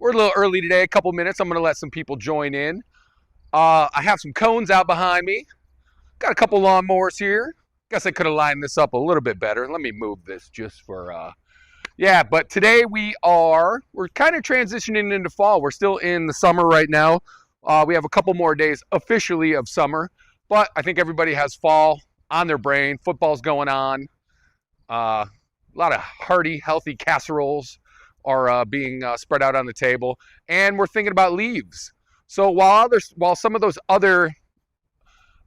We're a little early today, a couple minutes. I'm going to let some people join in. I have some cones out behind me. Got a couple lawnmowers here. Guess I could have lined this up a little bit better. Let me move this just for, yeah, but today we're kind of transitioning into fall. We're still in the summer right now. We have a couple more days officially of summer, but I think everybody has fall on their brain. Football's going on. A lot of hearty, healthy casseroles are being spread out on the table, and we're thinking about leaves. So while some of those other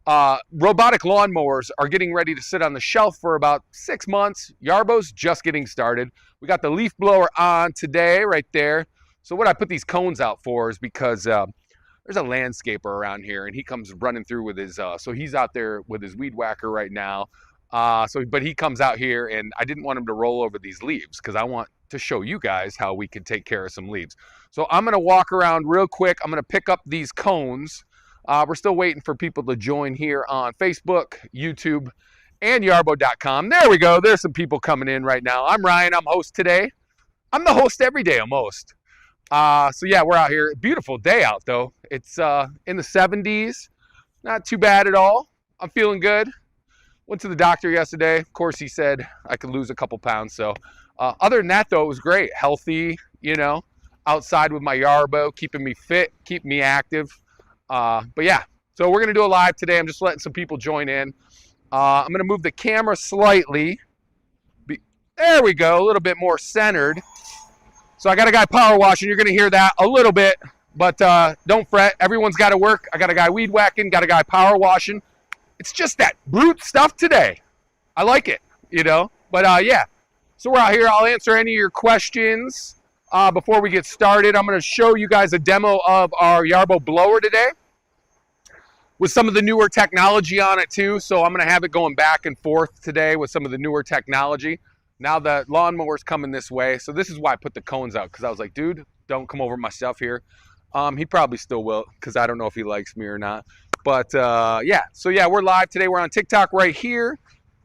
robotic lawnmowers are getting ready to sit on the shelf for about 6 months, Yarbo's just getting started. We got the leaf blower on today right there. So what I put these cones out for is because there's a landscaper around here, and he comes running through with his, so he's out there with his weed whacker right now. But he comes out here, and I didn't want him to roll over these leaves because I want to show you guys how we can take care of some leaves. So I'm going to walk around real quick. I'm going to pick up these cones. We're still waiting for people to join here on Facebook, YouTube, and Yarbo.com. There we go. There's some people coming in right now. I'm Ryan. I'm host today. I'm the host every day almost. So yeah, we're out here. Beautiful day out though. It's in the 70s. Not too bad at all. I'm feeling good. Went to the doctor yesterday. Of course, he said I could lose a couple pounds. So other than that though, it was great. Healthy, you know, outside with my Yarbo, keeping me fit, keeping me active. But yeah, so we're going to do a live today. I'm just letting some people join in. I'm going to move the camera slightly. There we go, a little bit more centered. So I got a guy power washing. You're going to hear that a little bit, but don't fret. Everyone's got to work. I got a guy weed whacking, got a guy power washing. It's just that brute stuff today. I like it, you know. But yeah, so we're out here. I'll answer any of your questions. Before we get started, I'm going to show you guys a demo of our Yarbo blower today with some of the newer technology on it too. So I'm going to have it going back and forth today with some of the newer technology. Now the lawnmower's coming this way. So this is why I put the cones out, because I was like, dude, don't come over my stuff here. He probably still will, because I don't know if he likes me or not. But yeah, so yeah, we're live today. We're on TikTok right here.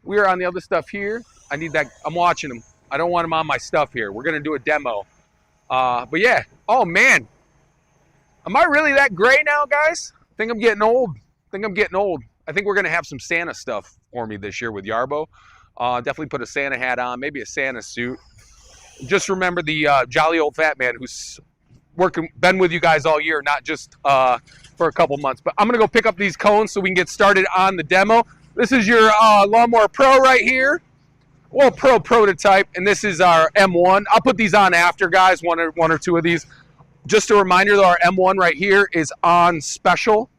We are on the other stuff here. I need that. I'm watching him. I don't want him on my stuff here. We're going to do a demo. But yeah, oh man, am I really that gray now, guys? I think I'm getting old. I think we're going to have some Santa stuff for me this year with Yarbo. Definitely put a Santa hat on, maybe a Santa suit. Just remember the jolly old fat man who's been with you guys all year, not just for a couple months. But I'm going to go pick up these cones so we can get started on the demo. This is your Lawnmower Pro right here. Well, Pro prototype, and this is our M1. I'll put these on after, guys, one or two of these. Just a reminder, though, our M1 right here is on special.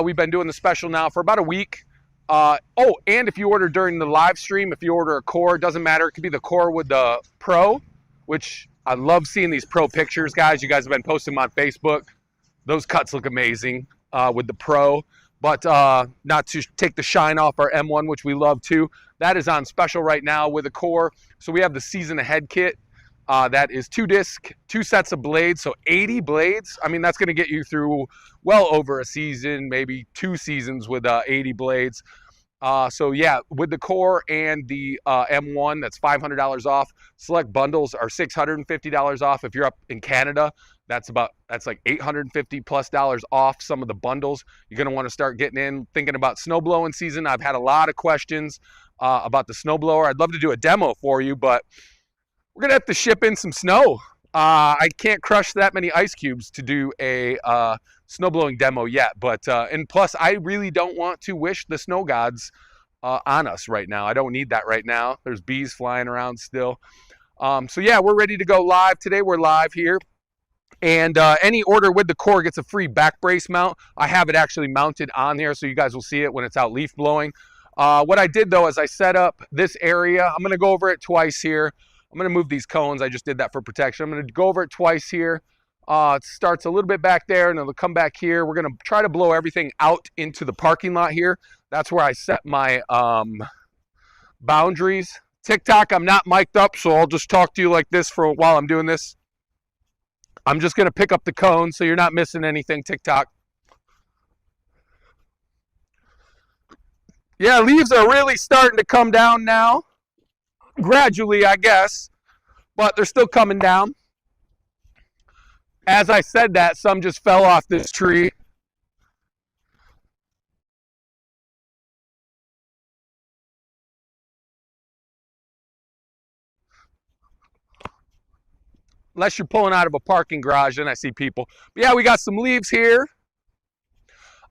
We've been doing the special now for about a week. Oh, and if you order during the live stream, if you order a core, it doesn't matter. It could be the core with the Pro, which I love seeing these Pro pictures, guys. You guys have been posting them on Facebook. Those cuts look amazing with the Pro. But not to take the shine off our M1, which we love too. That is on special right now with a core. So we have the season ahead kit. That is 2 disc, 2 sets of blades, so 80 blades. I mean, that's going to get you through well over a season, maybe 2 seasons with 80 blades. So yeah, with the core and the M1, that's $500 off. Select bundles are $650 off. If you're up in Canada, that's like $850 plus off some of the bundles. You're going to want to start getting in, thinking about snow blowing season. I've had a lot of questions about the snowblower. I'd love to do a demo for you, but we're going to have to ship in some snow. I can't crush that many ice cubes to do a snow blowing demo yet, but and plus I really don't want to wish the snow gods on us right now. I don't need that right now. There's bees flying around still. So yeah, we're ready to go live today. We're live here. And any order with the core gets a free back brace mount. I have it actually mounted on here, so you guys will see it when it's out leaf blowing. What I did though is I set up this area. I'm going to go over it twice here. I'm going to move these cones. I just did that for protection. I'm going to go over it twice here. It starts a little bit back there, and it'll come back here. We're going to try to blow everything out into the parking lot here. That's where I set my boundaries. TikTok, I'm not mic'd up, so I'll just talk to you like this for while I'm doing this. I'm just going to pick up the cone so you're not missing anything, TikTok. Yeah, leaves are really starting to come down now. Gradually, I guess, but they're still coming down. As I said that, some just fell off this tree. Unless you're pulling out of a parking garage, then I see people. But yeah, we got some leaves here.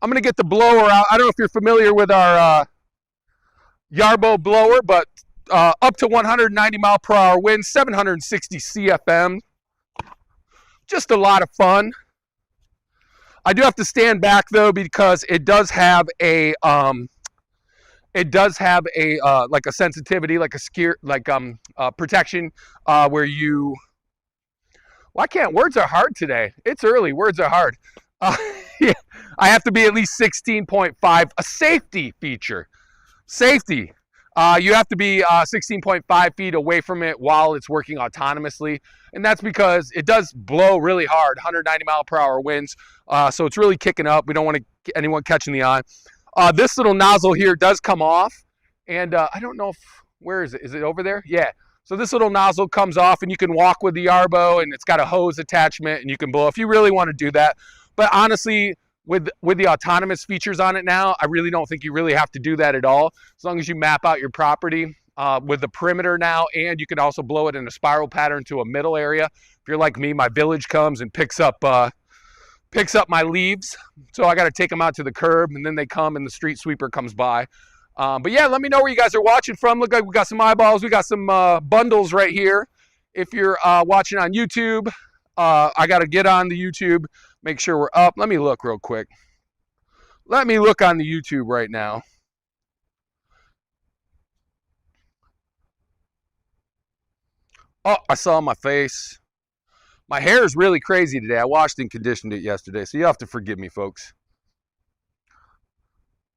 I'm going to get the blower out. I don't know if you're familiar with our Yarbo blower, but up to 190 mile per hour wind, 760 CFM. Just a lot of fun. I do have to stand back though because it does have a like a sensitivity, like a scare, like protection where you. Why can't words are hard today? It's early. Words are hard. Yeah, I have to be at least 16.5. A safety feature. Safety. You have to be 16.5 feet away from it while it's working autonomously. And that's because it does blow really hard, 190 mile per hour winds. So it's really kicking up. We don't want to anyone catching the eye. This little nozzle here does come off. And I don't know if, where is it? Is it over there? Yeah. So this little nozzle comes off and you can walk with the Yarbo and it's got a hose attachment and you can blow if you really want to do that. But honestly, with the autonomous features on it now, I really don't think you really have to do that at all. As long as you map out your property with the perimeter now, and you can also blow it in a spiral pattern to a middle area. If you're like me, my village comes and picks up my leaves. So I got to take them out to the curb and then they come and the street sweeper comes by. But yeah, let me know where you guys are watching from. Look like we got some eyeballs. We got some bundles right here. If you're watching on YouTube, I got to get on the YouTube, make sure we're up. Let me look real quick. Let me look on the YouTube right now. Oh, I saw my face. My hair is really crazy today. I washed and conditioned it yesterday, so you have to forgive me, folks.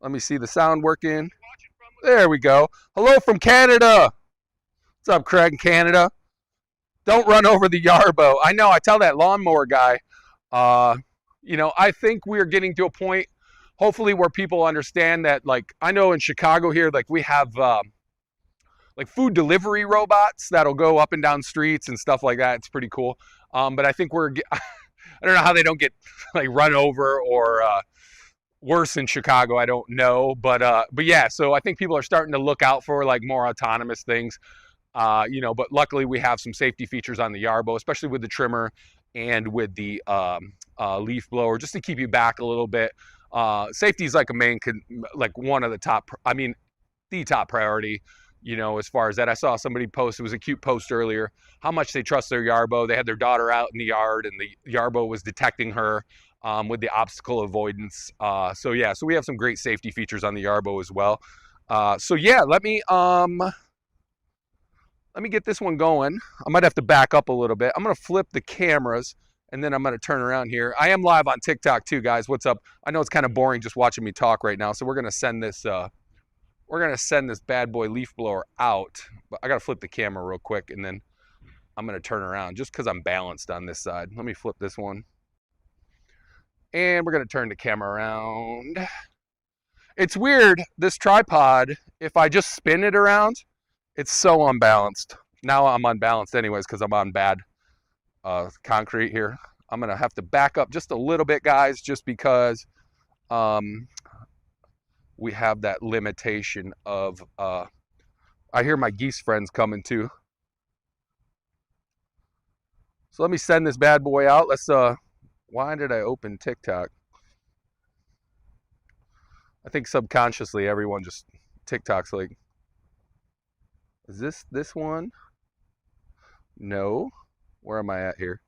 Let me see the sound working. There we go. Hello from Canada. What's up, Craig in Canada? Don't run over the Yarbo. I know, I tell that lawnmower guy, you know, I think we're getting to a point, hopefully, where people understand that, like, I know in Chicago here, like, we have, like, food delivery robots that'll go up and down streets and stuff like that. It's pretty cool. But I think I don't know how they don't get, like, run over or, worse in Chicago, I don't know, but yeah, so I think people are starting to look out for like more autonomous things, you know, but luckily we have some safety features on the Yarbo, especially with the trimmer and with the leaf blower, just to keep you back a little bit. Safety is like like one of the top, I mean, the top priority, you know, as far as that. I saw somebody post, it was a cute post earlier, how much they trust their Yarbo. They had their daughter out in the yard and the Yarbo was detecting her with the obstacle avoidance. So yeah, so we have some great safety features on the Yarbo as well. So yeah, let me get this one going. I might have to back up a little bit. I'm gonna flip the cameras and then I'm gonna turn around here. I am live on TikTok too, guys. What's up? I know it's kind of boring just watching me talk right now, so we're gonna send this bad boy leaf blower out. But I gotta flip the camera real quick and then I'm gonna turn around just because I'm balanced on this side. Let me flip this one. And we're going to turn the camera around. It's weird, this tripod, if I just spin it around, it's so unbalanced. Now I'm unbalanced anyways because I'm on bad concrete here. I'm going to have to back up just a little bit, guys, just because we have that limitation of, I hear my geese friends coming too. So let me send this bad boy out. Let's, why did I open TikTok? I think subconsciously everyone just, TikTok's like, is this one? No. Where am I at here?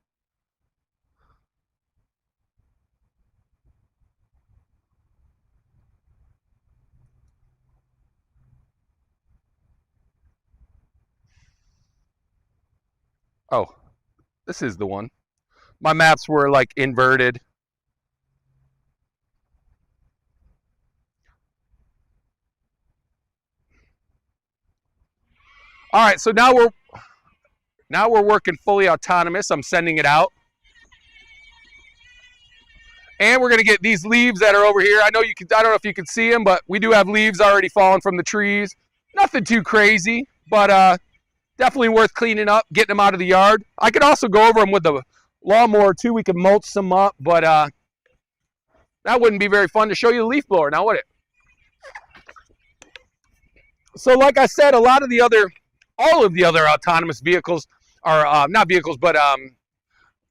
Oh, this is the one. My maps were like inverted. All right, so now we're working fully autonomous. I'm sending it out. And we're gonna get these leaves that are over here. I don't know if you can see them, but we do have leaves already falling from the trees. Nothing too crazy, but definitely worth cleaning up, getting them out of the yard. I could also go over them with the lawnmower too. We could mulch some up, but that wouldn't be very fun to show you the leaf blower now, would it? So like I said, all of the other autonomous vehicles are not vehicles, but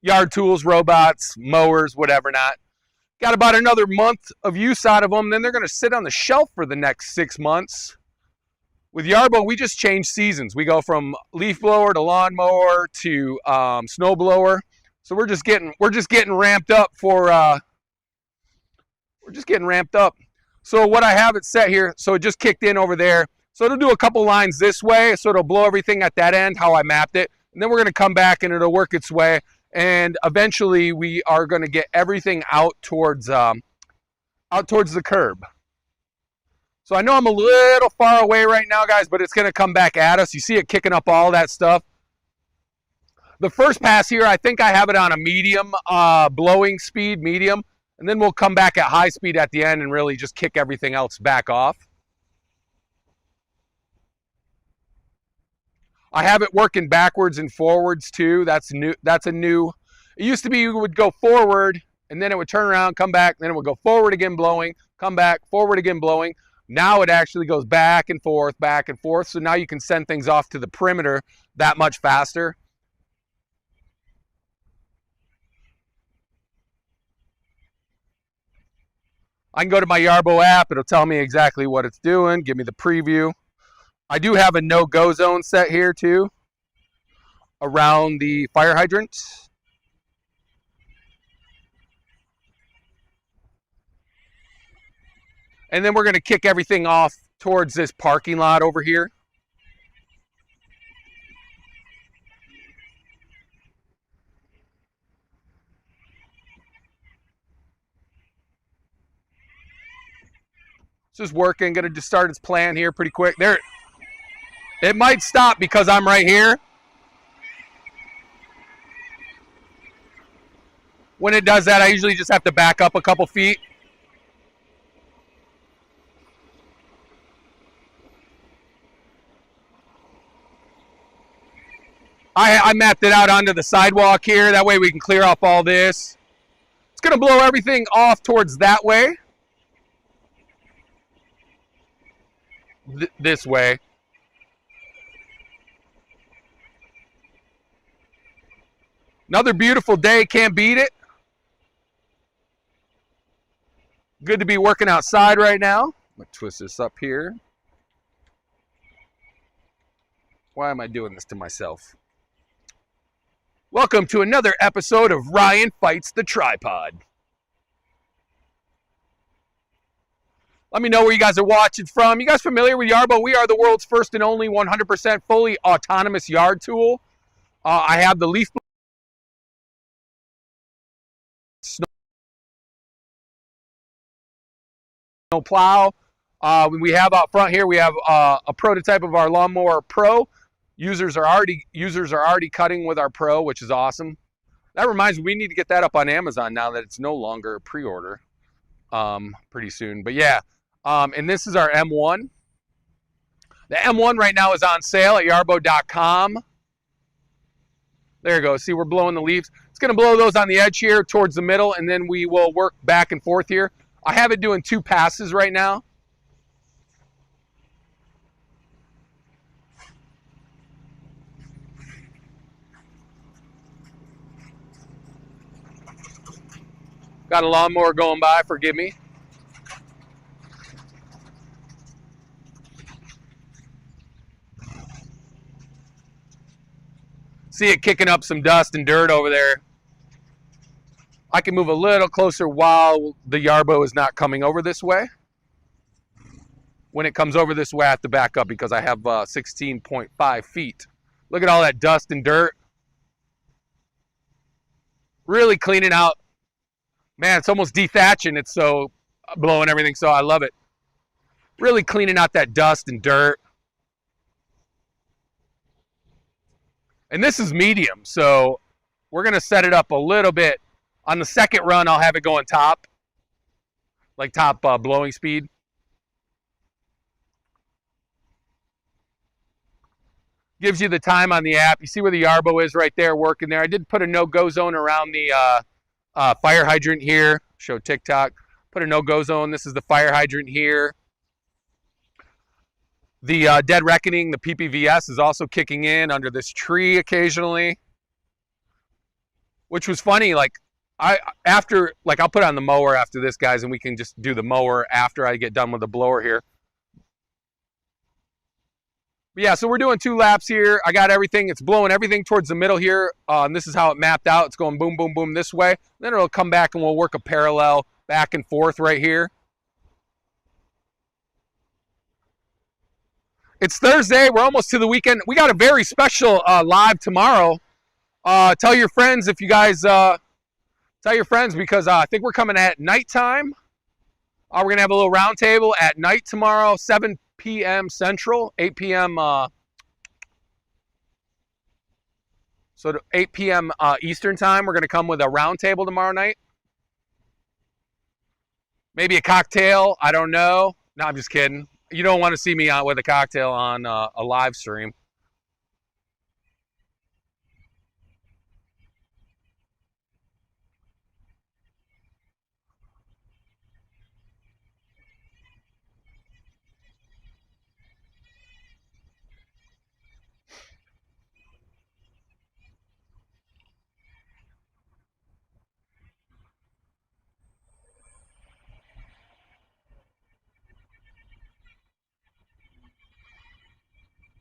yard tools, robots, mowers, whatever not. Got about another month of use out of them. Then they're going to sit on the shelf for the next 6 months. With Yarbo, we just change seasons. We go from leaf blower to lawnmower to snowblower. So we're just getting ramped up for. We're just getting ramped up. So what I have it set here, so it just kicked in over there. So it'll do a couple lines this way, so it'll blow everything at that end, how I mapped it. And then we're going to come back and it'll work its way. And eventually we are going to get everything out towards the curb. So I know I'm a little far away right now, guys, but it's going to come back at us. You see it kicking up all that stuff. The first pass here, I think I have it on a medium blowing speed, medium. And then we'll come back at high speed at the end and really just kick everything else back off. I have it working backwards and forwards too. That's new. That's a new. It used to be you would go forward and then it would turn around, come back, then it would go forward again blowing, come back, forward again blowing. Now it actually goes back and forth, back and forth. So now you can send things off to the perimeter that much faster. I can go to my Yarbo app. It'll tell me exactly what it's doing, give me the preview. I do have a no-go zone set here too, around the fire hydrant. And then we're going to kick everything off towards this parking lot over here. It's just working. Going to just start its plan here pretty quick. There, it might stop because I'm right here. When it does that, I usually just have to back up a couple feet. I mapped it out onto the sidewalk here. That way we can clear off all this. It's going to blow everything off towards that way. This way. Another beautiful day. Can't beat it. Good to be working outside right now. I'm going to twist this up here. Why am I doing this to myself? Welcome to another episode of Ryan Fights the Tripod. Let me know where you guys are watching from. You guys familiar with Yarbo? We are the world's first and only 100% fully autonomous yard tool. I have the leaf snow plow. We have out front here, we have a prototype of our Lawnmower Pro. Users are already cutting with our Pro, which is awesome. That reminds me, we need to get that up on Amazon now that it's no longer a pre-order pretty soon. But yeah, and this is our M1. The M1 right now is on sale at yarbo.com. There you go. See, we're blowing the leaves. It's going to blow those on the edge here towards the middle, and then we will work back and forth here. I have it doing 2 passes right now. Got a lawnmower going by, forgive me. See it kicking up some dust and dirt over there. I can move a little closer while the Yarbo is not coming over this way. When it comes over this way, I have to back up because I have 16.5 feet. Look at all that dust and dirt. Really cleaning out. Man, it's almost dethatching. It's so blowing everything, so I love it. Really cleaning out that dust and dirt. And this is medium, so we're going to set it up a little bit. On the second run, I'll have it going top, like top blowing speed. Gives you the time on the app. You see where the Yarbo is right there working there. I did put a no-go zone around the fire hydrant here. Show TikTok. Put a no-go zone. This is the fire hydrant here. The Dead Reckoning, the PPVS, is also kicking in under this tree occasionally. Which was funny. Like, I'll put on the mower after this, guys, and we can just do the mower after I get done with the blower here. But yeah, so we're doing 2 laps here. I got everything. It's blowing everything towards the middle here. And this is how it mapped out. It's going boom, boom, boom this way. Then it'll come back and we'll work a parallel back and forth right here. It's Thursday. We're almost to the weekend. We got a very special live tomorrow. Tell your friends if you guys... tell your friends because I think we're coming at nighttime. We're going to have a little round table at night tomorrow, 7 p.m. Central, 8 p.m. So to 8 p.m. Eastern time, we're going to come with a round table tomorrow night. Maybe a cocktail. I don't know. No, I'm just kidding. You don't want to see me out with a cocktail on a live stream.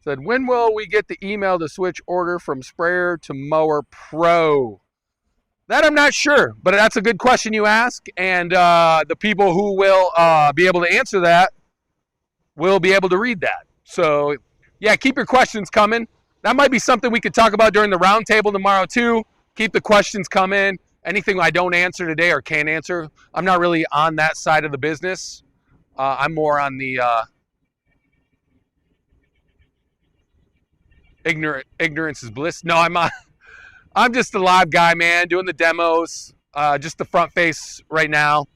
Said, when will we get the email to switch order from sprayer to mower pro? That I'm not sure, but that's a good question you ask. And the people who will be able to answer that will be able to read that. So, yeah, keep your questions coming. That might be something we could talk about during the round table tomorrow, too. Keep the questions coming. Anything I don't answer today or can't answer, I'm not really on that side of the business. I'm more on the... ignorance is bliss. No, I'm just a live guy, man, doing the demos, just the front face right now.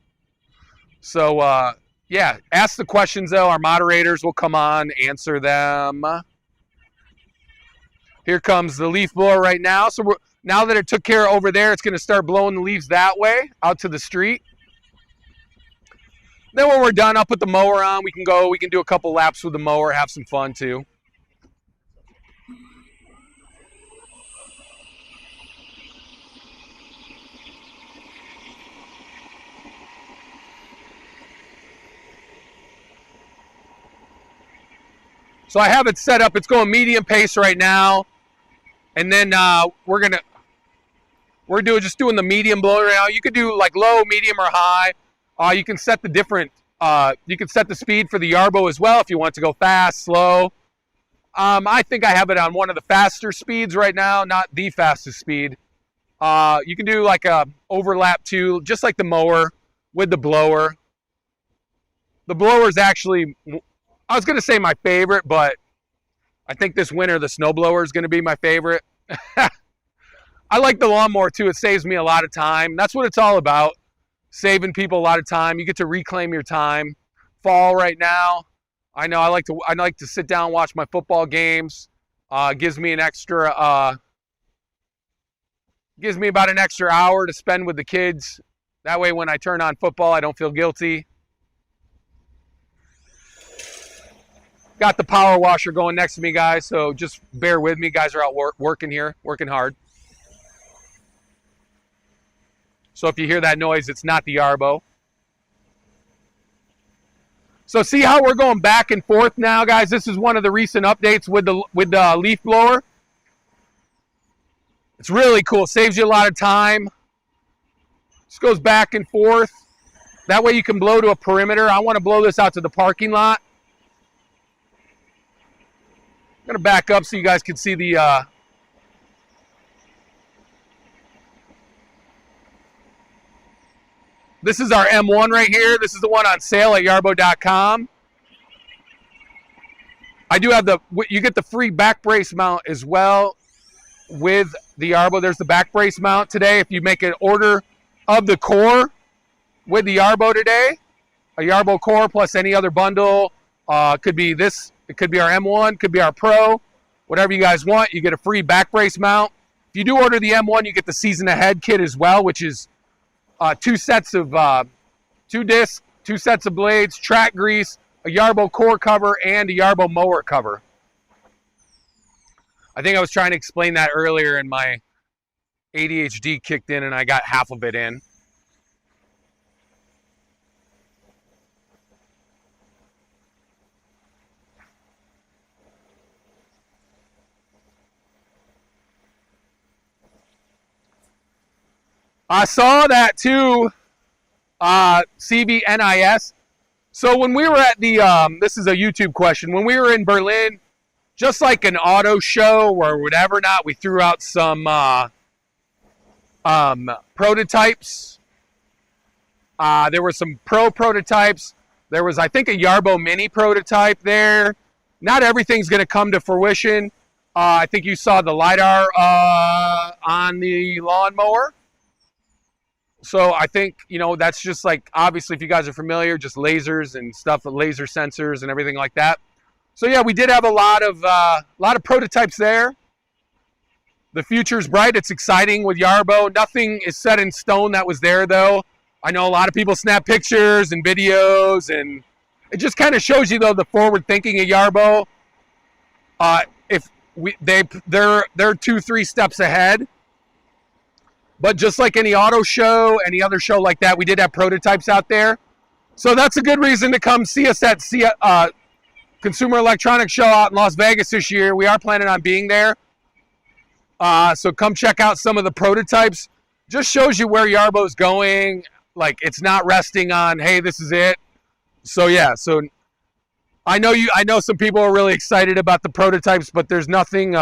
So, yeah, ask the questions, though. Our moderators will come on, answer them. Here comes the leaf blower right now. So now that it took care of over there, it's going to start blowing the leaves that way, out to the street. Then when we're done, I'll put the mower on. We can do a couple laps with the mower, have some fun, too. So I have it set up. It's going medium pace right now. And then we're just doing the medium blower right now. You could do like low, medium, or high. You can set the different, you can set the speed for the Yarbo as well if you want to go fast, slow. I think I have it on one of the faster speeds right now, not the fastest speed. You can do like a overlap too, just like the mower with the blower. The blower is actually... I was going to say my favorite, but I think this winter the Snowblower is going to be my favorite. I like the lawnmower too. It saves me a lot of time. That's what it's all about, saving people a lot of time. You get to reclaim your time. Fall right now. I know I like to sit down and watch my football games. Gives me about an extra hour to spend with the kids. That way when I turn on football, I don't feel guilty. Got the power washer going next to me, guys, so just bear with me. Guys are out working here, working hard. So if you hear that noise, it's not the Yarbo. So see how we're going back and forth now, guys? This is one of the recent updates with the leaf blower. It's really cool. Saves you a lot of time. Just goes back and forth. That way you can blow to a perimeter. I want to blow this out to the parking lot. I'm going to back up so you guys can see the... This is our M1 right here. This is the one on sale at yarbo.com. I do have you get the free back brace mount as well with the Yarbo. There's the back brace mount today. If you make an order of the core with the Yarbo today, a Yarbo core plus any other bundle, could be this. It could be our M1, could be our Pro, whatever you guys want. You get a free back brace mount. If you do order the M1, you get the season ahead kit as well, which is 2 sets of 2 discs, 2 sets of blades, track grease, a Yarbo core cover, and a Yarbo mower cover. I think I was trying to explain that earlier and my ADHD kicked in and I got half of it in. I saw that too, CVNIS. So when we were at the, this is a YouTube question, when we were in Berlin, just like an auto show or whatever not, we threw out some prototypes. There were some pro prototypes. There was, I think, a Yarbo mini prototype there. Not everything's going to come to fruition. I think you saw the LiDAR on the lawnmower. So I think, you know, that's just like, obviously, if you guys are familiar, just lasers and stuff, laser sensors and everything like that. So yeah, we did have a lot of prototypes there. The future's bright. It's exciting with Yarbo. Nothing is set in stone that was there, though. I know a lot of people snap pictures and videos, and it just kind of shows you, though, the forward thinking of Yarbo. They're 2-3 steps ahead. But just like any auto show, any other show like that, we did have prototypes out there. So that's a good reason to come see us at Consumer Electronics Show out in Las Vegas this year. We are planning on being there. So come check out some of the prototypes. Just shows you where Yarbo's going. Like, it's not resting on, hey, this is it. So yeah, so I know some people are really excited about the prototypes, but there's nothing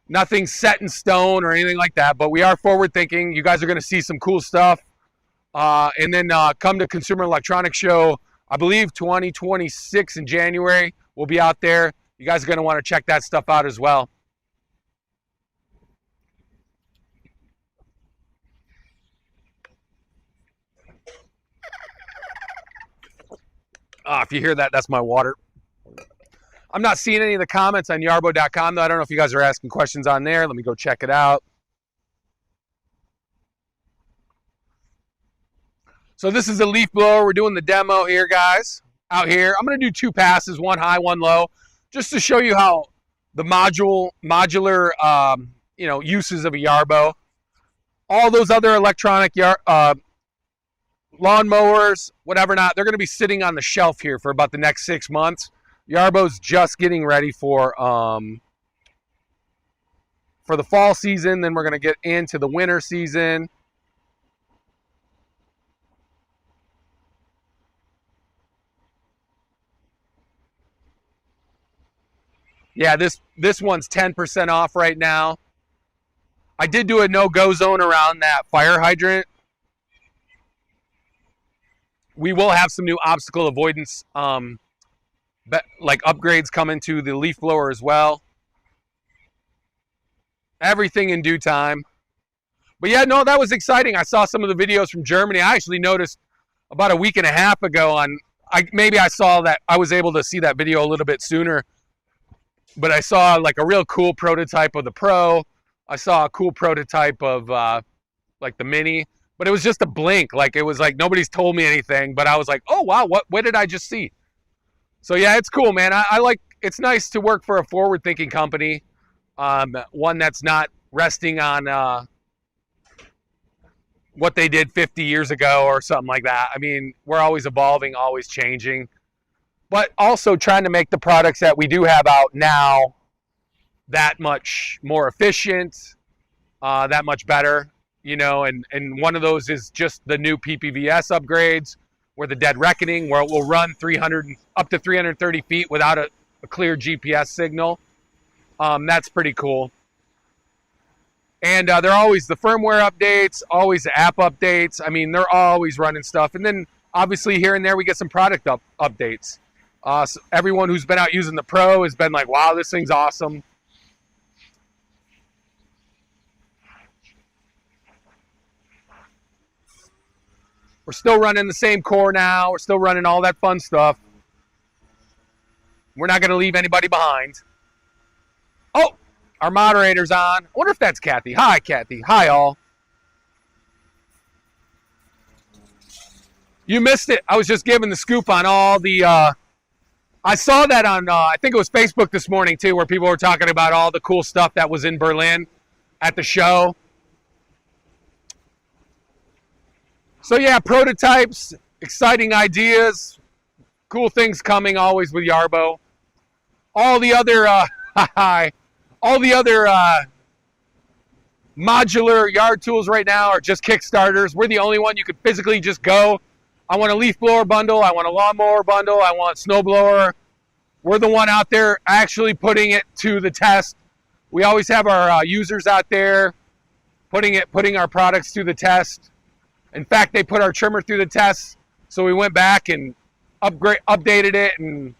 nothing set in stone or anything like that, but we are forward thinking. You guys are going to see some cool stuff. And then come to Consumer Electronics Show, I believe 2026 in January. We'll be out there. You guys are going to want to check that stuff out as well. If you hear that, that's my water. I'm not seeing any of the comments on yarbo.com, though. I don't know if you guys are asking questions on there. Let me go check it out. So this is a leaf blower. We're doing the demo here, guys, out here. I'm going to do 2 passes, 1 high, 1 low, just to show you how the modular uses of a Yarbo. All those other electronic lawnmowers, whatever not, they're going to be sitting on the shelf here for about the next 6 months. Yarbo's just getting ready for the fall season. Then we're going to get into the winter season. Yeah, this one's 10% off right now. I did do a no-go zone around that fire hydrant. We will have some new obstacle avoidance like upgrades coming to the leaf blower as well. Everything in due time. But yeah, no, that was exciting. I saw some of the videos from Germany. I actually noticed about a week and a half ago maybe I saw that I was able to see that video a little bit sooner. But I saw like a real cool prototype of the Pro. I saw a cool prototype of like the Mini. But it was just a blink. Like, it was like nobody's told me anything. But I was like, oh, wow, what did I just see? So yeah, it's cool, man. I like, it's nice to work for a forward-thinking company, one that's not resting on what they did 50 years ago or something like that. I mean, we're always evolving, always changing, but also trying to make the products that we do have out now that much more efficient, that much better, you know, and one of those is just the new PPVS upgrades, or the Dead Reckoning, where it will run up to 330 feet without a clear GPS signal. That's pretty cool. And they're always the firmware updates, always the app updates. I mean, they're always running stuff. And then, obviously, here and there, we get some product updates. So everyone who's been out using the Pro has been like, wow, this thing's awesome. We're still running the same core now. We're still running all that fun stuff. We're not going to leave anybody behind. Oh, our moderator's on. I wonder if that's Kathy. Hi, Kathy. Hi, all. You missed it. I was just giving the scoop on all the... I saw that on, I think it was Facebook this morning, too, where people were talking about all the cool stuff that was in Berlin at the show. So, yeah, prototypes, exciting ideas, cool things coming always with Yarbo. All the other, modular yard tools right now are just Kickstarters. We're the only one you could physically just go. I want a leaf blower bundle. I want a lawnmower bundle. I want snowblower. We're the one out there actually putting it to the test. We always have our users out there putting our products through the test. In fact, they put our trimmer through the test, so we went back and updated it and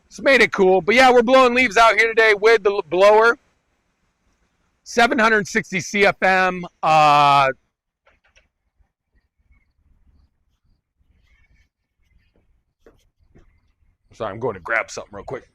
just made it cool. But yeah, we're blowing leaves out here today with the blower. 760 CFM. Sorry, I'm going to grab something real quick.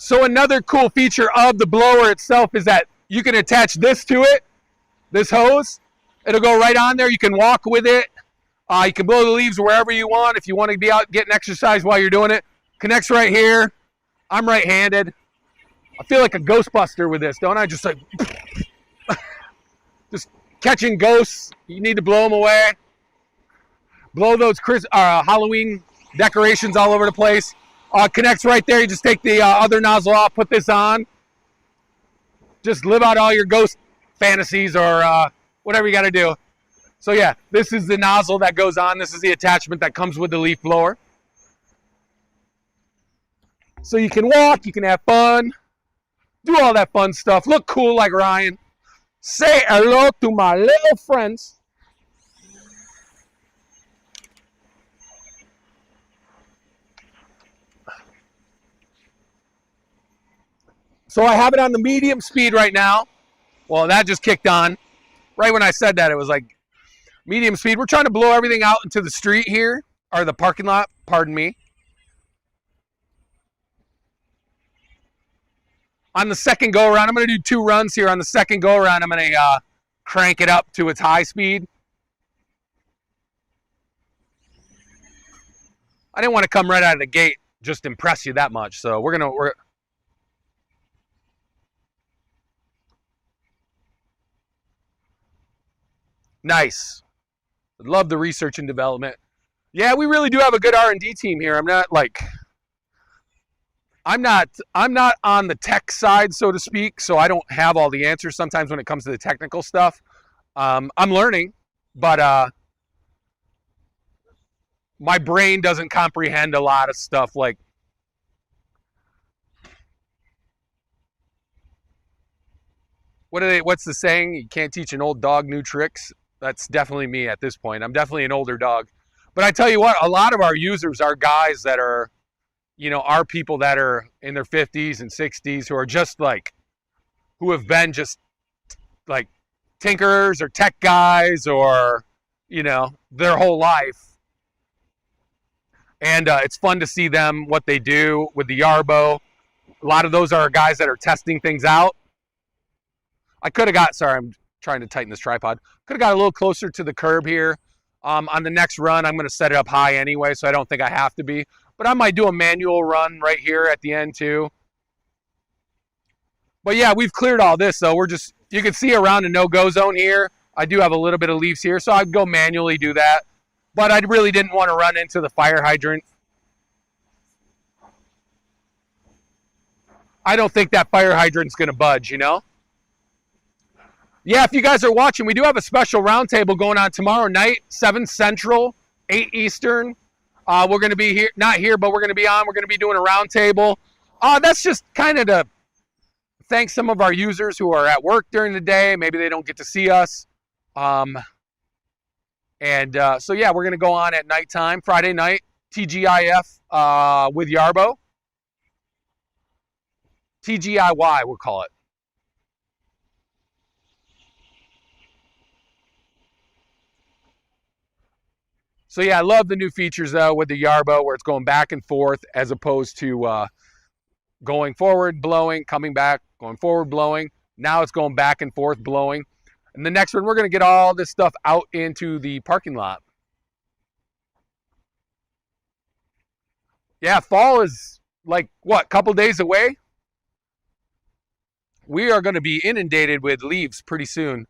So another cool feature of the blower itself is that you can attach this to it, this hose. It'll go right on there. You can walk with it. You can blow the leaves wherever you want. If you want to be out getting exercise while you're doing it, connects right here. I'm right-handed. I feel like a Ghostbuster with this, don't I? Just like, just catching ghosts. You need to blow them away. Blow those Halloween decorations all over the place. Connects right there. You just take the other nozzle off, put this on. Just live out all your ghost fantasies or whatever you got to do. So yeah, this is the nozzle that goes on. This is the attachment that comes with the leaf blower. So you can walk, you can have fun, do all that fun stuff, look cool like Ryan. Say hello to my little friends. So I have it on the medium speed right now. Well, that just kicked on. Right when I said that, it was like medium speed. We're trying to blow everything out into the street here, or the parking lot, pardon me. On the second go around, I'm going to do 2 runs here. On the second go around, I'm going to crank it up to its high speed. I didn't want to come right out of the gate, just impress you that much. So we're nice. Love the research and development. Yeah, we really do have a good R&D team here. I'm not on the tech side, so to speak, so I don't have all the answers sometimes when it comes to the technical stuff. I'm learning, but my brain doesn't comprehend a lot of stuff. Like, what's the saying? You can't teach an old dog new tricks. That's definitely me at this point. I'm definitely an older dog. But I tell you what, a lot of our users are guys that are, are people that are in their 50s and 60s who are just like, who have been just like tinkerers or tech guys or, their whole life. And it's fun to see them, what they do with the Yarbo. A lot of those are guys that are testing things out. I could have got, sorry, I'm trying to tighten this tripod. Could have got a little closer to the curb here. On the next run, I'm going to set it up high anyway, so I don't think I have to be. But I might do a manual run right here at the end too. But yeah, we've cleared all this, so you can see around a no-go zone here. I do have a little bit of leaves here, so I'd go manually do that. But I really didn't want to run into the fire hydrant. I don't think that fire hydrant's going to budge, Yeah, if you guys are watching, we do have a special roundtable going on tomorrow night, 7 Central, 8 Eastern. We're going to be here, not here, but we're going to be on. We're going to be doing a round table. That's just kind of to thank some of our users who are at work during the day. Maybe they don't get to see us. So yeah, we're going to go on at nighttime, Friday night, TGIF with Yarbo. TGIY, we'll call it. So yeah, I love the new features though with the Yarbo where it's going back and forth as opposed to going forward, blowing, coming back, going forward, blowing. Now it's going back and forth, blowing. And the next one, we're going to get all this stuff out into the parking lot. Yeah, fall is like, what, a couple days away? We are going to be inundated with leaves pretty soon.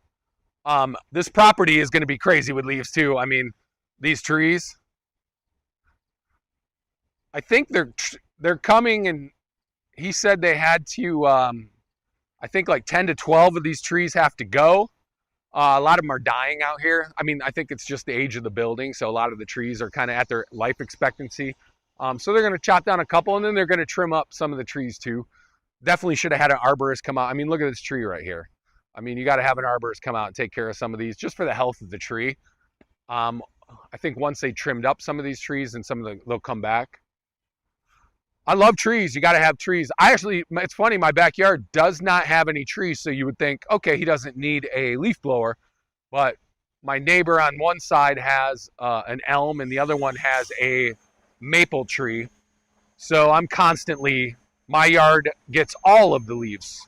This property is going to be crazy with leaves too. I mean, these trees. I think they're coming, and he said they had to, I think like 10 to 12 of these trees have to go. A lot of them are dying out here. I mean, I think it's just the age of the building, so a lot of the trees are kind of at their life expectancy. So they're going to chop down a couple, and then they're going to trim up some of the trees too. Definitely should have had an arborist come out. I mean, look at this tree right here. I mean, you got to have an arborist come out and take care of some of these just for the health of the tree. I think once they trimmed up some of these trees and they'll come back. I love trees. You got to have trees. It's funny, my backyard does not have any trees, so you would think, okay, he doesn't need a leaf blower. But my neighbor on one side has an elm and the other one has a maple tree. So I'm constantly, my yard gets all of the leaves.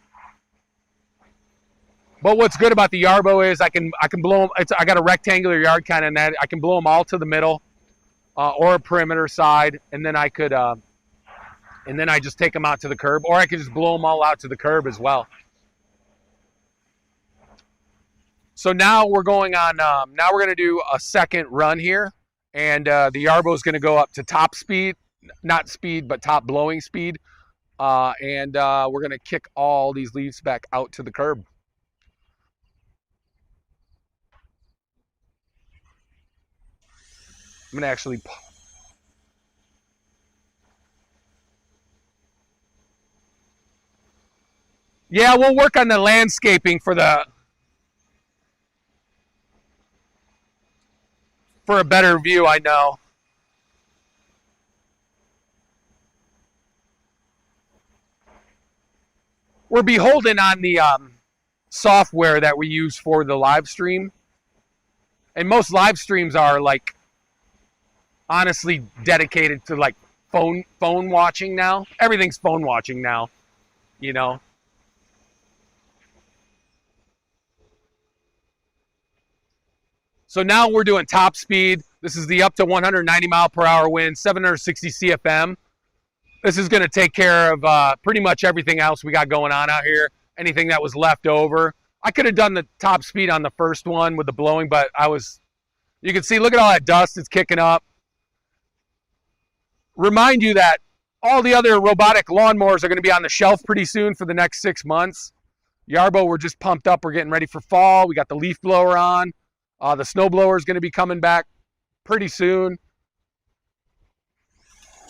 But what's good about the Yarbo is I can blow them. I got a rectangular yard kind of net. I can blow them all to the middle or a perimeter side, and then I could, and then I just take them out to the curb, or I could just blow them all out to the curb as well. So now we're going on. Now we're going to do a second run here, and the Yarbo is going to go up to top speed, not speed, but top blowing speed, and we're going to kick all these leaves back out to the curb. I'm going to actually... Yeah, we'll work on the landscaping for a better view, I know. We're beholden on the software that we use for the live stream. And most live streams are like honestly dedicated to like phone watching now. Everything's phone watching now, you know. So now we're doing top speed. This is the up to 190 mile per hour wind, 760 CFM. This is going to take care of pretty much everything else we got going on out here. Anything that was left over. I could have done the top speed on the first one with the blowing, but you can see, look at all that dust. It's kicking up. Remind you that all the other robotic lawnmowers are going to be on the shelf pretty soon for the next 6 months. Yarbo, we're just pumped up. We're getting ready for fall. We got the leaf blower on. The Snowblower is going to be coming back pretty soon.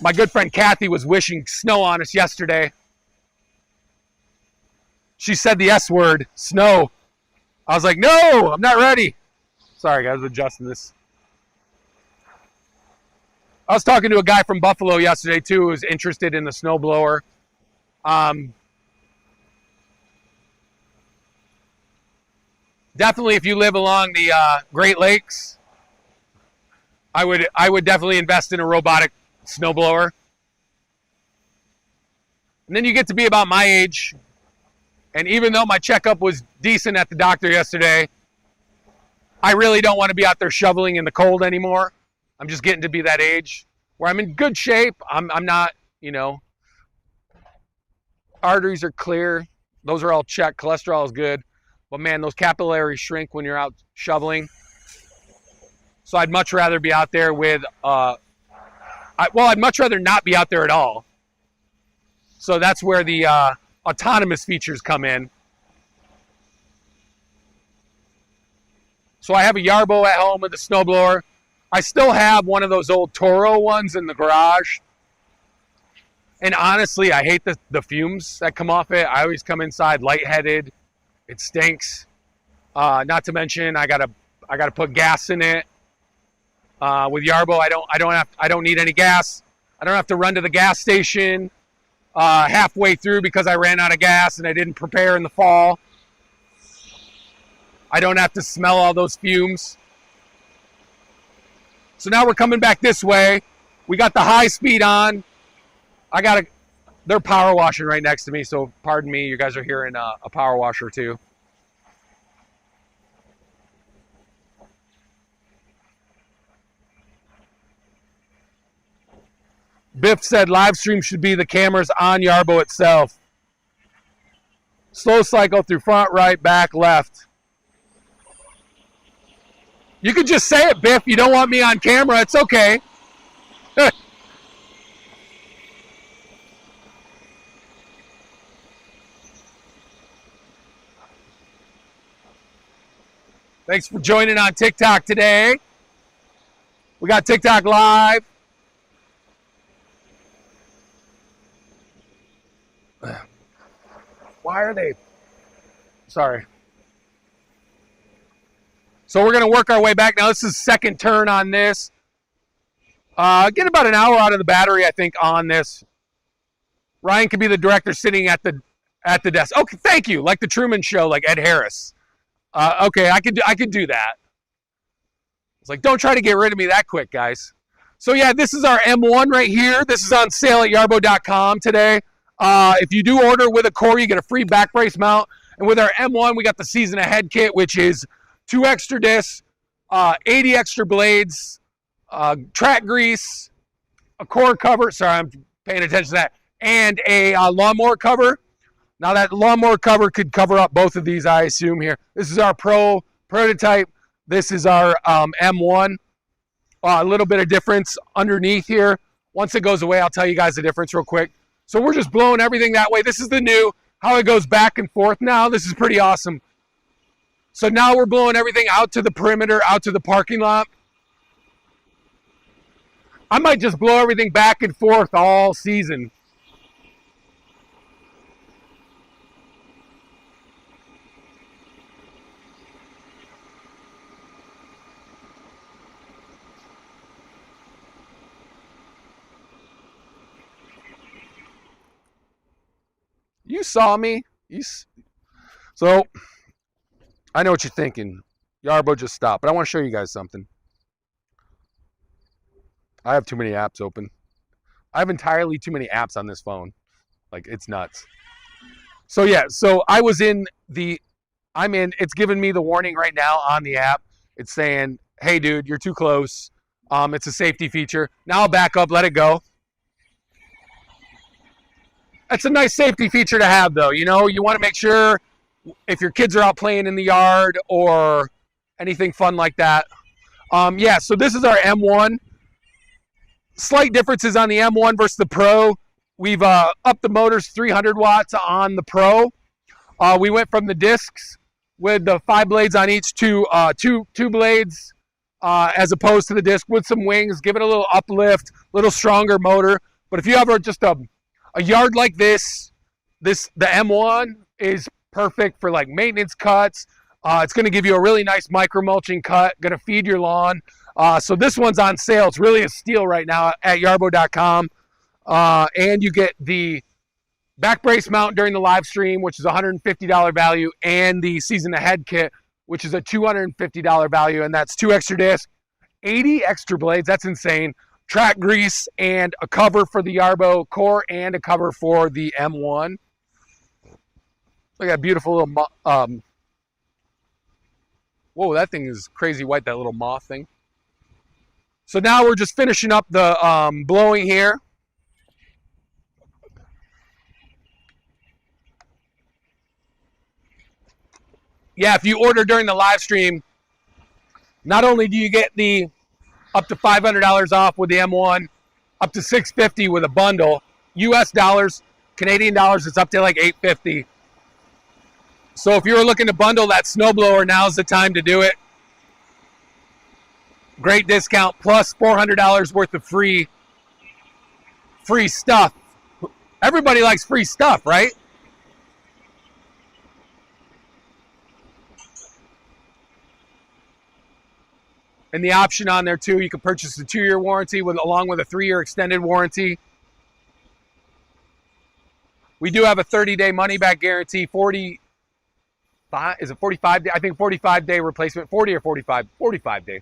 My good friend Kathy was wishing snow on us yesterday. She said the S word, snow. I was like, no, I'm not ready. Sorry, guys, adjusting this. I was talking to a guy from Buffalo yesterday, too, who was interested in the Snowblower. Definitely, if you live along the Great Lakes, I would definitely invest in a robotic snowblower. And then you get to be about my age, and even though my checkup was decent at the doctor yesterday, I really don't want to be out there shoveling in the cold anymore. I'm just getting to be that age where I'm in good shape. I'm not, you know, arteries are clear. Those are all checked. Cholesterol is good. But man, those capillaries shrink when you're out shoveling. So I'd much rather be out there with, I'd much rather not be out there at all. So that's where the autonomous features come in. So I have a Yarbo at home with a snowblower. I still have one of those old Toro ones in the garage. And honestly, I hate the fumes that come off it. I always come inside lightheaded. It stinks. Not to mention, I gotta put gas in it. With Yarbo, I don't need any gas. I don't have to run to the gas station halfway through because I ran out of gas and I didn't prepare in the fall. I don't have to smell all those fumes. So now we're coming back this way. We got the high speed on. They're power washing right next to me, so pardon me, you guys are hearing a power washer too. Biff said live stream should be the cameras on Yarbo itself. Slow cycle through front, right, back, left. You could just say it, Biff. You don't want me on camera. It's okay. Thanks for joining on TikTok today. We got TikTok live. Why are they? Sorry. So we're going to work our way back. Now this is second turn on this. Get about an hour out of the battery, I think, on this. Ryan could be the director sitting at the desk. Okay, thank you. Like the Truman Show, like Ed Harris. Okay, I could do that. It's like, don't try to get rid of me that quick, guys. So yeah, this is our M1 right here. This is on sale at yarbo.com today. If you do order with a core, you get a free back brace mount. And with our M1, we got the season ahead kit, which is 2 extra discs, 80 extra blades, track grease, a core cover. Sorry, I'm paying attention to that. And a lawnmower cover. Now that lawnmower cover could cover up both of these, I assume here. This is our Pro prototype. This is our M1. A little bit of difference underneath here. Once it goes away, I'll tell you guys the difference real quick. So we're just blowing everything that way. This is the new, how it goes back and forth now. This is pretty awesome. So now we're blowing everything out to the perimeter, out to the parking lot. I might just blow everything back and forth all season. You saw me. So, I know what you're thinking. Yarbo just stopped. But I want to show you guys something. I have too many apps open. I have entirely too many apps on this phone. Like, it's nuts. So, yeah. So, it's giving me the warning right now on the app. It's saying, hey, dude, you're too close. It's a safety feature. Now I'll back up, let it go. That's a nice safety feature to have, though. You know, you want to make sure if your kids are out playing in the yard or anything fun like that. Yeah, so this is our M1. Slight differences on the M1 versus the Pro. We've upped the motors 300 watts on the Pro. We went from the discs with the 5 blades on each to two blades as opposed to the disc with some wings. Give it a little uplift, a little stronger motor. But if you have just a yard like this, the M1 is perfect for like maintenance cuts. It's going to give you a really nice micro mulching cut, going to feed your lawn. So this one's on sale. It's really a steal right now at yarbo.com. And you get the back brace mount during the live stream, which is a $150 value, and the season ahead kit, which is a $250 value, and that's 2 extra discs, 80 extra blades. That's insane. Track grease and a cover for the Yarbo core and a cover for the M1. Look at that beautiful little whoa, that thing is crazy white, that little moth thing. So now we're just finishing up the blowing here. Yeah, if you order during the live stream, not only do you get the up to $500 off with the M1, up to $650 with a bundle, US dollars, Canadian dollars, it's up to like $850. So if you're looking to bundle that snowblower, now's the time to do it. Great discount plus $400 worth of free stuff. Everybody likes free stuff, right? And the option on there too, you can purchase a 2-year warranty along with a 3-year extended warranty. We do have a 30-day money-back guarantee, 45 day? I think 45-day replacement, 40 or 45, 45-day.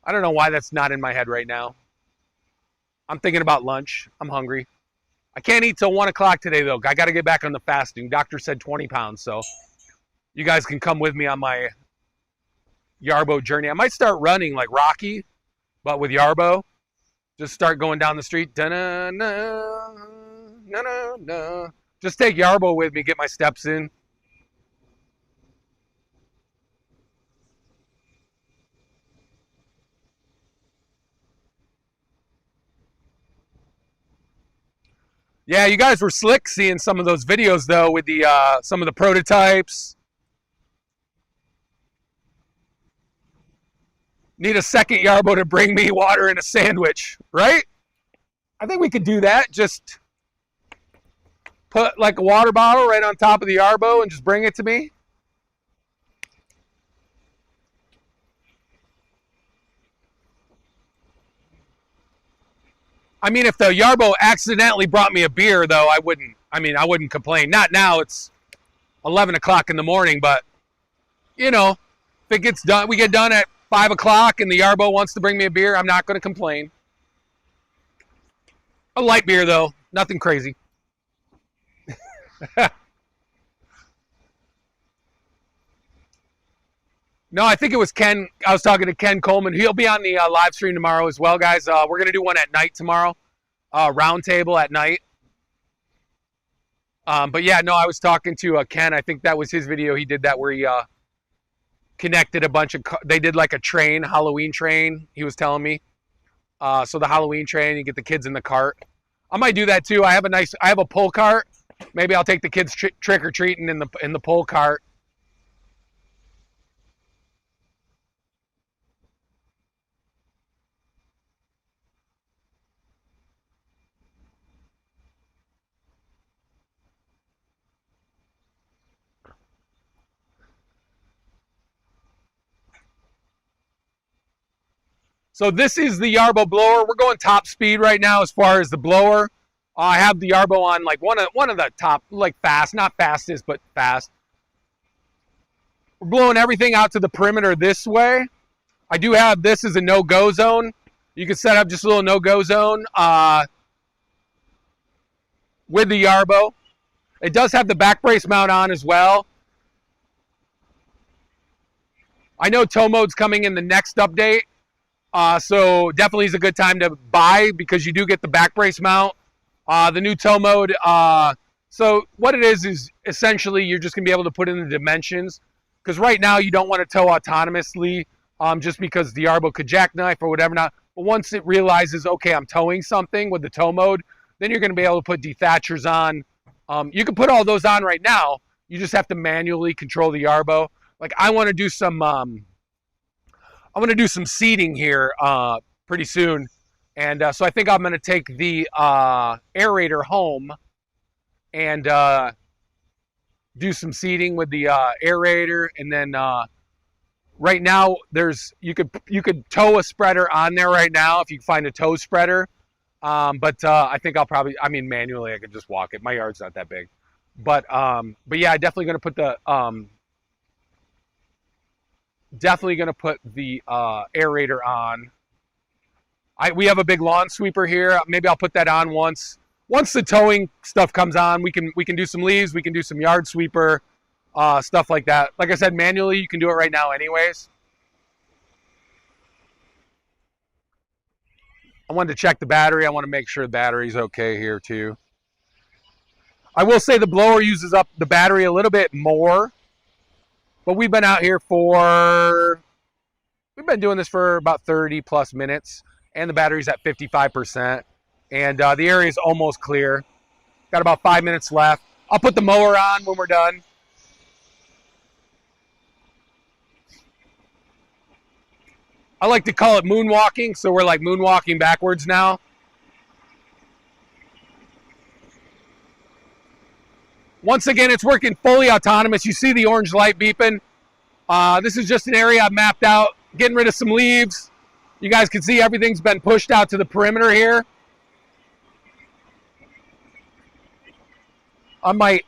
I don't know why that's not in my head right now. I'm thinking about lunch. I'm hungry. I can't eat till 1 o'clock today, though. I got to get back on the fasting. Doctor said 20 pounds, so you guys can come with me on my Yarbo journey. I might start running like Rocky, but with Yarbo. Just start going down the street. Da-na-na, just take Yarbo with me, get my steps in. Yeah, you guys were slick seeing some of those videos though with the some of the prototypes. Need a second Yarbo to bring me water and a sandwich, right? I think we could do that. Just put like a water bottle right on top of the Yarbo and just bring it to me. I mean, if the Yarbo accidentally brought me a beer, though, I wouldn't complain. Not now. It's 11 o'clock in the morning, but, you know, if it gets done, we get done at 5 o'clock and the Yarbo wants to bring me a beer, I'm not going to complain. A light beer, though. Nothing crazy. No, I think it was Ken. I was talking to Ken Coleman. He'll be on the live stream tomorrow as well, guys. We're going to do one at night tomorrow. Round table at night. But yeah, no, I was talking to Ken. I think that was his video. He did that where he connected a bunch of... They did like a train, Halloween train, he was telling me. So the Halloween train, you get the kids in the cart. I might do that too. I have a pull cart. Maybe I'll take the kids trick-or-treating in the pull cart. So this is the Yarbo blower. We're going top speed right now as far as the blower. I have the Yarbo on like one of the top, like fast, not fastest, but fast. We're blowing everything out to the perimeter this way. I do have this as a no-go zone. You can set up just a little no-go zone with the Yarbo. It does have the back brace mount on as well. I know tow mode's coming in the next update. So definitely is a good time to buy because you do get the back brace mount. The new tow mode. So what it is essentially you're just going to be able to put in the dimensions. Because right now you don't want to tow autonomously just because the Yarbo could jackknife or whatever not. But once it realizes, okay, I'm towing something with the tow mode, then you're going to be able to put dethatchers on. You can put all those on right now. You just have to manually control the Yarbo. Like I want to do some... I'm going to do some seeding here pretty soon. And so I think I'm going to take the aerator home and do some seeding with the aerator. And then right now you could tow a spreader on there right now if you can find a tow spreader. But I think manually I could just walk it. My yard's not that big. But yeah, I'm definitely going to put the aerator on. We have a big lawn sweeper here. Maybe I'll put that on once the towing stuff comes on. We can do some leaves. We can do some yard sweeper stuff like that. Like I said, manually you can do it right now anyways. I wanted to check the battery. I want to make sure the battery's okay here too. I will say the blower uses up the battery a little bit more. But we've been out here we've been doing this for about 30 plus minutes, and the battery's at 55%, and the area is almost clear. Got about 5 minutes left. I'll put the mower on when we're done. I like to call it moonwalking, so we're like moonwalking backwards now. Once again, it's working fully autonomous. You see the orange light beeping. This is just an area I've mapped out, getting rid of some leaves. You guys can see everything's been pushed out to the perimeter here. I might...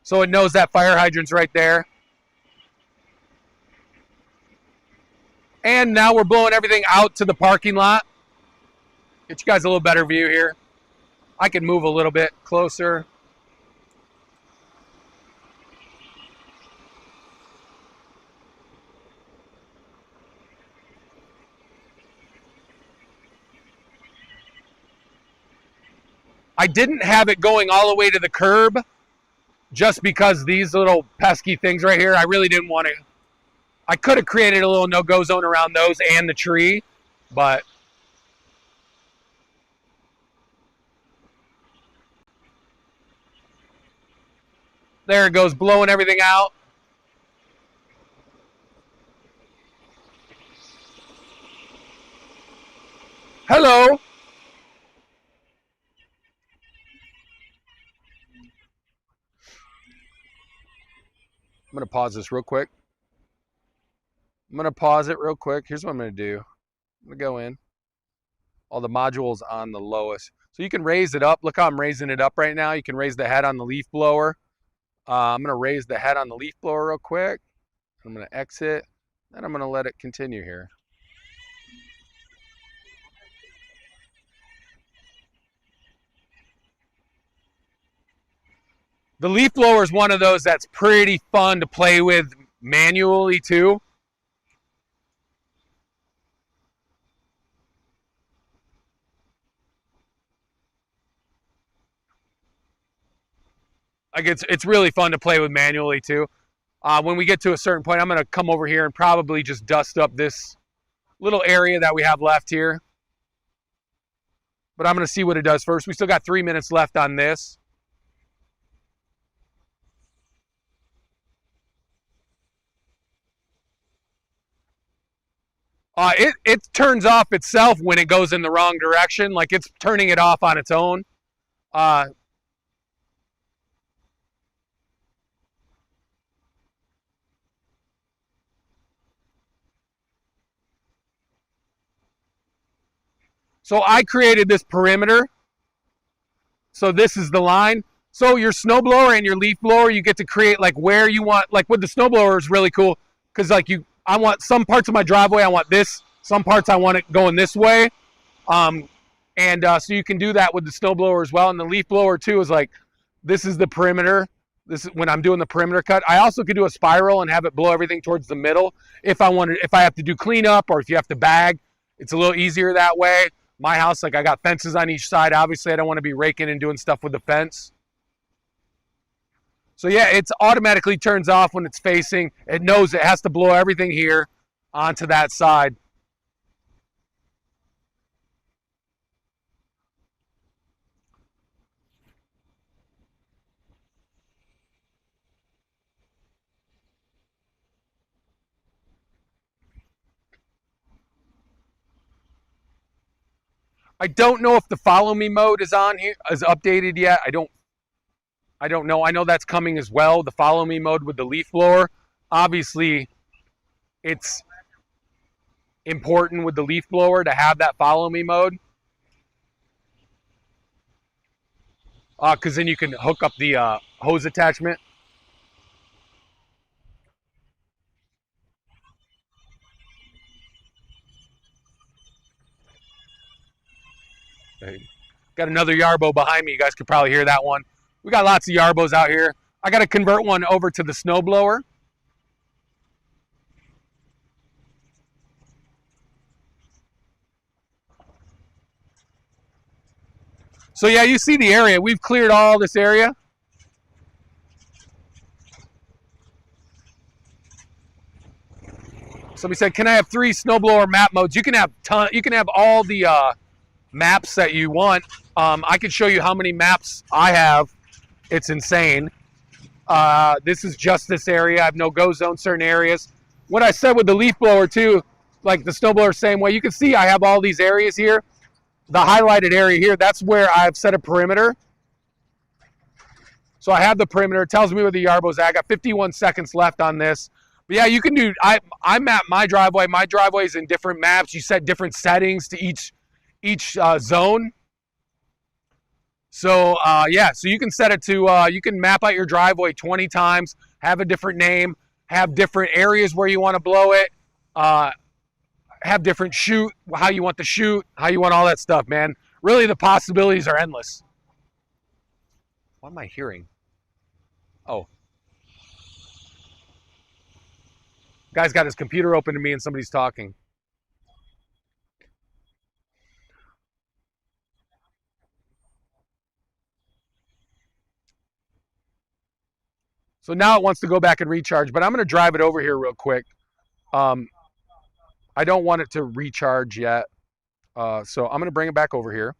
So it knows that fire hydrant's right there. And now we're blowing everything out to the parking lot. Get you guys a little better view here. I can move a little bit closer. I didn't have it going all the way to the curb just because these little pesky things right here, I really didn't want to. I could have created a little no-go zone around those and the tree, but there it goes, blowing everything out. Hello. I'm going to pause this real quick. I'm going to pause it real quick. Here's what I'm going to do. I'm going to go in. All the modules on the lowest. So you can raise it up. Look how I'm raising it up right now. You can raise the head on the leaf blower. I'm going to raise the head on the leaf blower real quick. I'm going to exit. And I'm going to let it continue here. The leaf blower is one of those that's pretty fun to play with manually too. Like it's really fun to play with manually too. When we get to a certain point, I'm going to come over here and probably just dust up this little area that we have left here. But I'm going to see what it does first. We still got 3 minutes left on this. It turns off itself when it goes in the wrong direction. Like it's turning it off on its own. So I created this perimeter. So this is the line. So your snowblower and your leaf blower, you get to create like where you want. Like with the snowblower is really cool because like I want some parts of my driveway. I want this. Some parts I want it going this way. So you can do that with the snowblower as well. And the leaf blower too is like, this is the perimeter. This is when I'm doing the perimeter cut. I also could do a spiral and have it blow everything towards the middle. If I have to do cleanup or if you have to bag, it's a little easier that way. My house, like I got fences on each side. Obviously, I don't want to be raking and doing stuff with the fence. So yeah, it automatically turns off when it's facing. It knows it has to blow everything here onto that side. I don't know if the follow me mode is on here, is updated yet. I don't know. I know that's coming as well. The follow me mode with the leaf blower. Obviously, it's important with the leaf blower to have that follow me mode. Because then you can hook up the hose attachment. Got another Yarbo behind me. You guys could probably hear that one. We got lots of Yarbos out here. I got to convert one over to the snowblower. So yeah, you see the area. We've cleared all this area. Somebody said, "Can I have 3 snowblower map modes?" You can have you can have all the maps that you want. I can show you how many maps I have. It's insane. This is just this area. I have no go zone certain areas. What I said with the leaf blower too, like the snowblower, same way. You can see I have all these areas here. The highlighted area here, that's where I've set a perimeter. So I have the perimeter. It tells me where the Yarbo's at. I got 51 seconds left on this. But yeah, you can do, I map my driveway. My driveway is in different maps. You set different settings to each zone. So yeah, so you can set it to, you can map out your driveway 20 times, have a different name, have different areas where you want to blow it, have different shoot, how you want to shoot, how you want all that stuff, man. Really, the possibilities are endless. What am I hearing? Oh. Guy's got his computer open to me and somebody's talking. So now it wants to go back and recharge, but I'm going to drive it over here real quick. I don't want it to recharge yet. So I'm going to bring it back over here.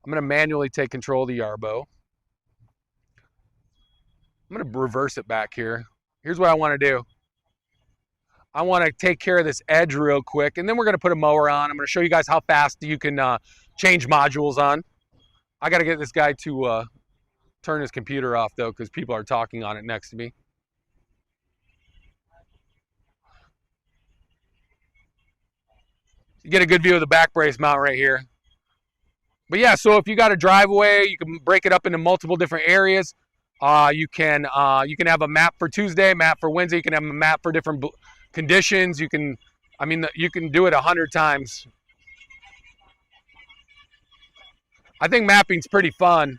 I'm going to manually take control of the Yarbo. I'm going to reverse it back here. Here's what I want to do. I want to take care of this edge real quick, and then we're going to put a mower on. I'm going to show you guys how fast you can change modules on. I got to get this guy to turn his computer off, though, because people are talking on it next to me. You get a good view of the back brace mount right here. But yeah, so if you got a driveway, you can break it up into multiple different areas. You can have a map for Tuesday, map for Wednesday. You can have a map for different conditions. You can, I mean, you can do it 100 times. I think mapping's pretty fun,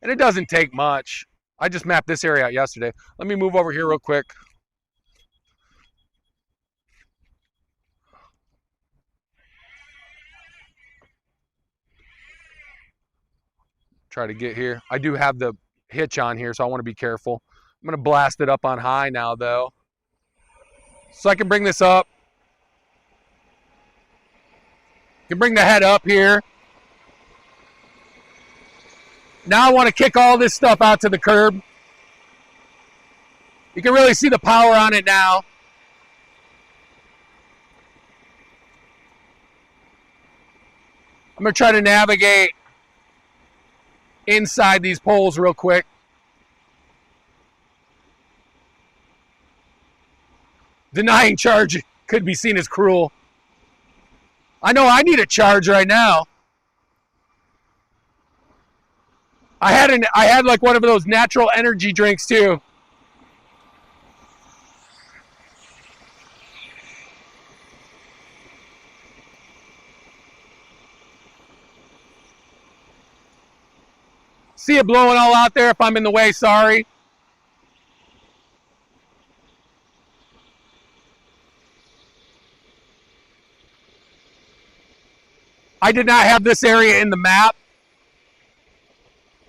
and it doesn't take much. I just mapped this area out yesterday. Let me move over here real quick. Try to get here. I do have the hitch on here, so I want to be careful. I'm going to blast it up on high now, though. So I can bring this up. You can bring the head up here. Now I want to kick all this stuff out to the curb. You can really see the power on it now. I'm going to try to navigate inside these poles real quick. Denying charge could be seen as cruel. I know I need a charge right now. I had like one of those natural energy drinks too. See it blowing all out there. If I'm in the way, sorry. I did not have this area in the map,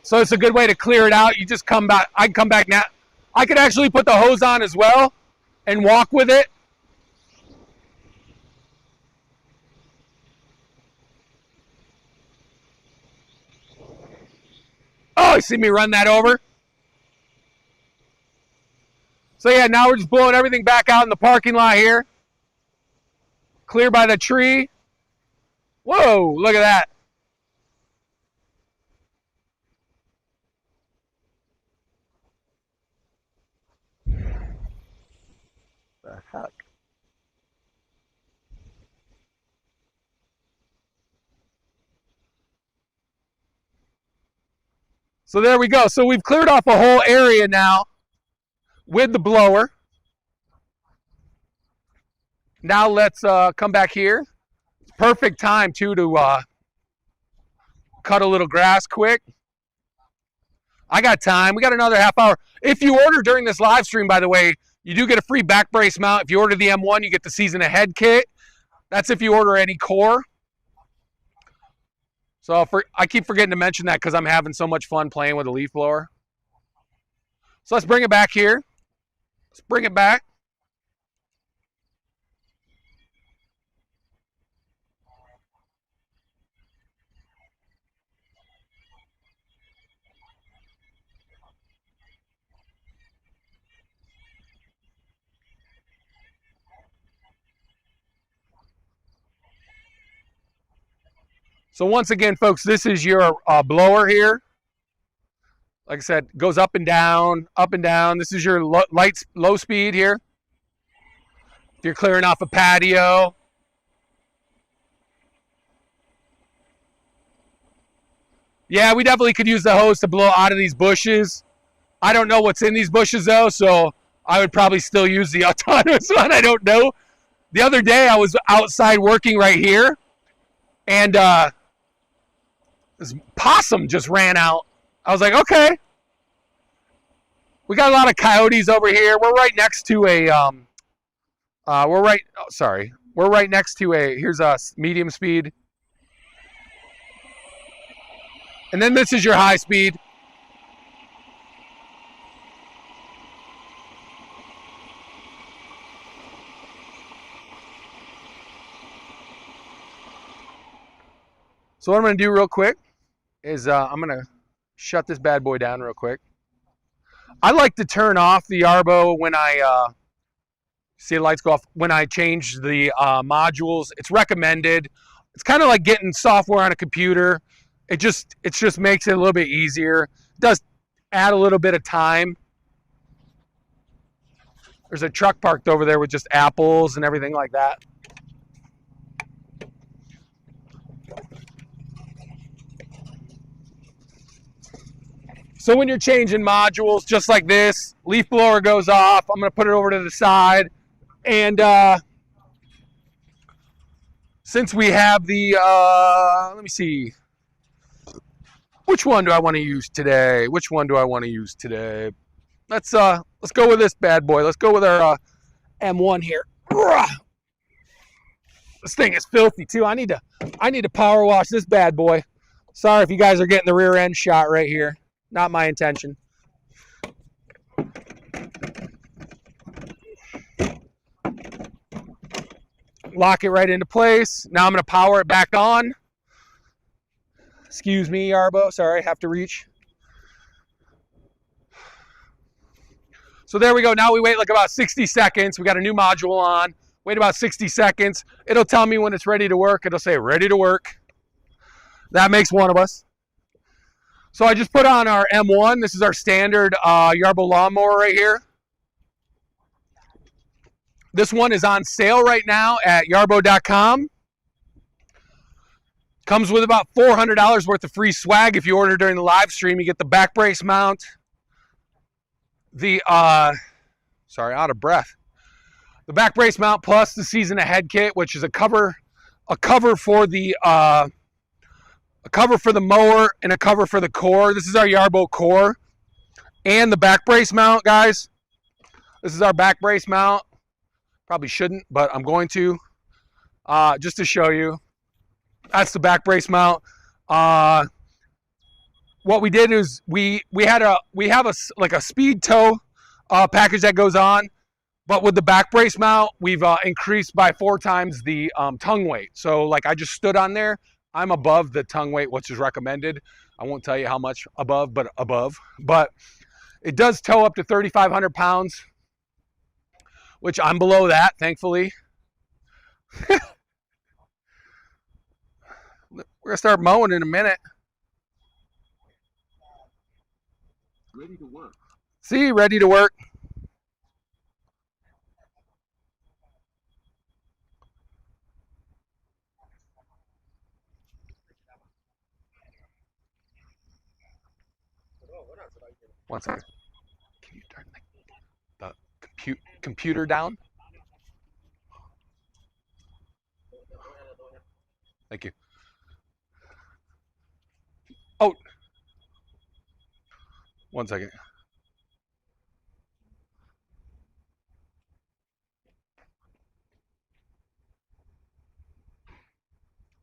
so it's a good way to clear it out. You just come back. I can come back now. I could actually put the hose on as well and walk with it. Oh, you see me run that over? So yeah, now we're just blowing everything back out in the parking lot here. Clear by the tree. Whoa, look at that. The heck? So there we go. So we've cleared off a whole area now with the blower. Now let's come back here. Perfect time too to cut a little grass quick. I got time. We got another half hour. If you order during this live stream, by the way, you do get a free back brace mount. If you order the M1, you get the season ahead kit. That's if you order any core. So I keep forgetting to mention that because I'm having so much fun playing with a leaf blower. So let's bring it back here. Let's bring it back. So once again, folks, this is your blower here. Like I said, goes up and down, up and down. This is your low speed here. If you're clearing off a patio. Yeah, we definitely could use the hose to blow out of these bushes. I don't know what's in these bushes though, so I would probably still use the autonomous one. I don't know. The other day I was outside working right here, and this possum just ran out. I was like, okay. We got a lot of coyotes over here. We're right next to a we're right next to a, here's a medium speed. And then this is your high speed. So what I'm going to do real quick is I'm going to shut this bad boy down real quick. I like to turn off the Yarbo when I see the lights go off, when I change the modules. It's recommended. It's kind of like getting software on a computer. It just makes it a little bit easier. It does add a little bit of time. There's a truck parked over there with just apples and everything like that. So when you're changing modules, just like this, leaf blower goes off. I'm going to put it over to the side. And since we have the, let me see. Which one do I want to use today? Which one do I want to use today? Let's go with this bad boy. Let's go with our M1 here. This thing is filthy too. I need to power wash this bad boy. Sorry if you guys are getting the rear end shot right here. Not my intention. Lock it right into place. Now I'm going to power it back on. Excuse me, Yarbo. Sorry, I have to reach. So there we go. Now we wait like about 60 seconds. We got a new module on. Wait about 60 seconds. It'll tell me when it's ready to work. It'll say ready to work. That makes one of us. So I just put on our M1. This is our standard Yarbo lawnmower right here. This one is on sale right now at yarbo.com. Comes with about $400 worth of free swag if you order during the live stream. You get the back brace mount, the out of breath. The back brace mount plus the season ahead kit, which is a cover for the mower and a cover for the core. This is our Yarbo core and the back brace mount, guys. This is our back brace mount. Probably shouldn't, but I'm going to just to show you. That's the back brace mount. What we did is we have a speed tow package that goes on, but with the back brace mount, we've increased by 4 times the tongue weight. So like I just stood on there. I'm above the tongue weight, which is recommended. I won't tell you how much above, but above. But it does tow up to 3,500 pounds, which I'm below that, thankfully. We're going to start mowing in a minute. Ready to work. See, ready to work. One second. Can you turn the computer down? Thank you. Oh. One second.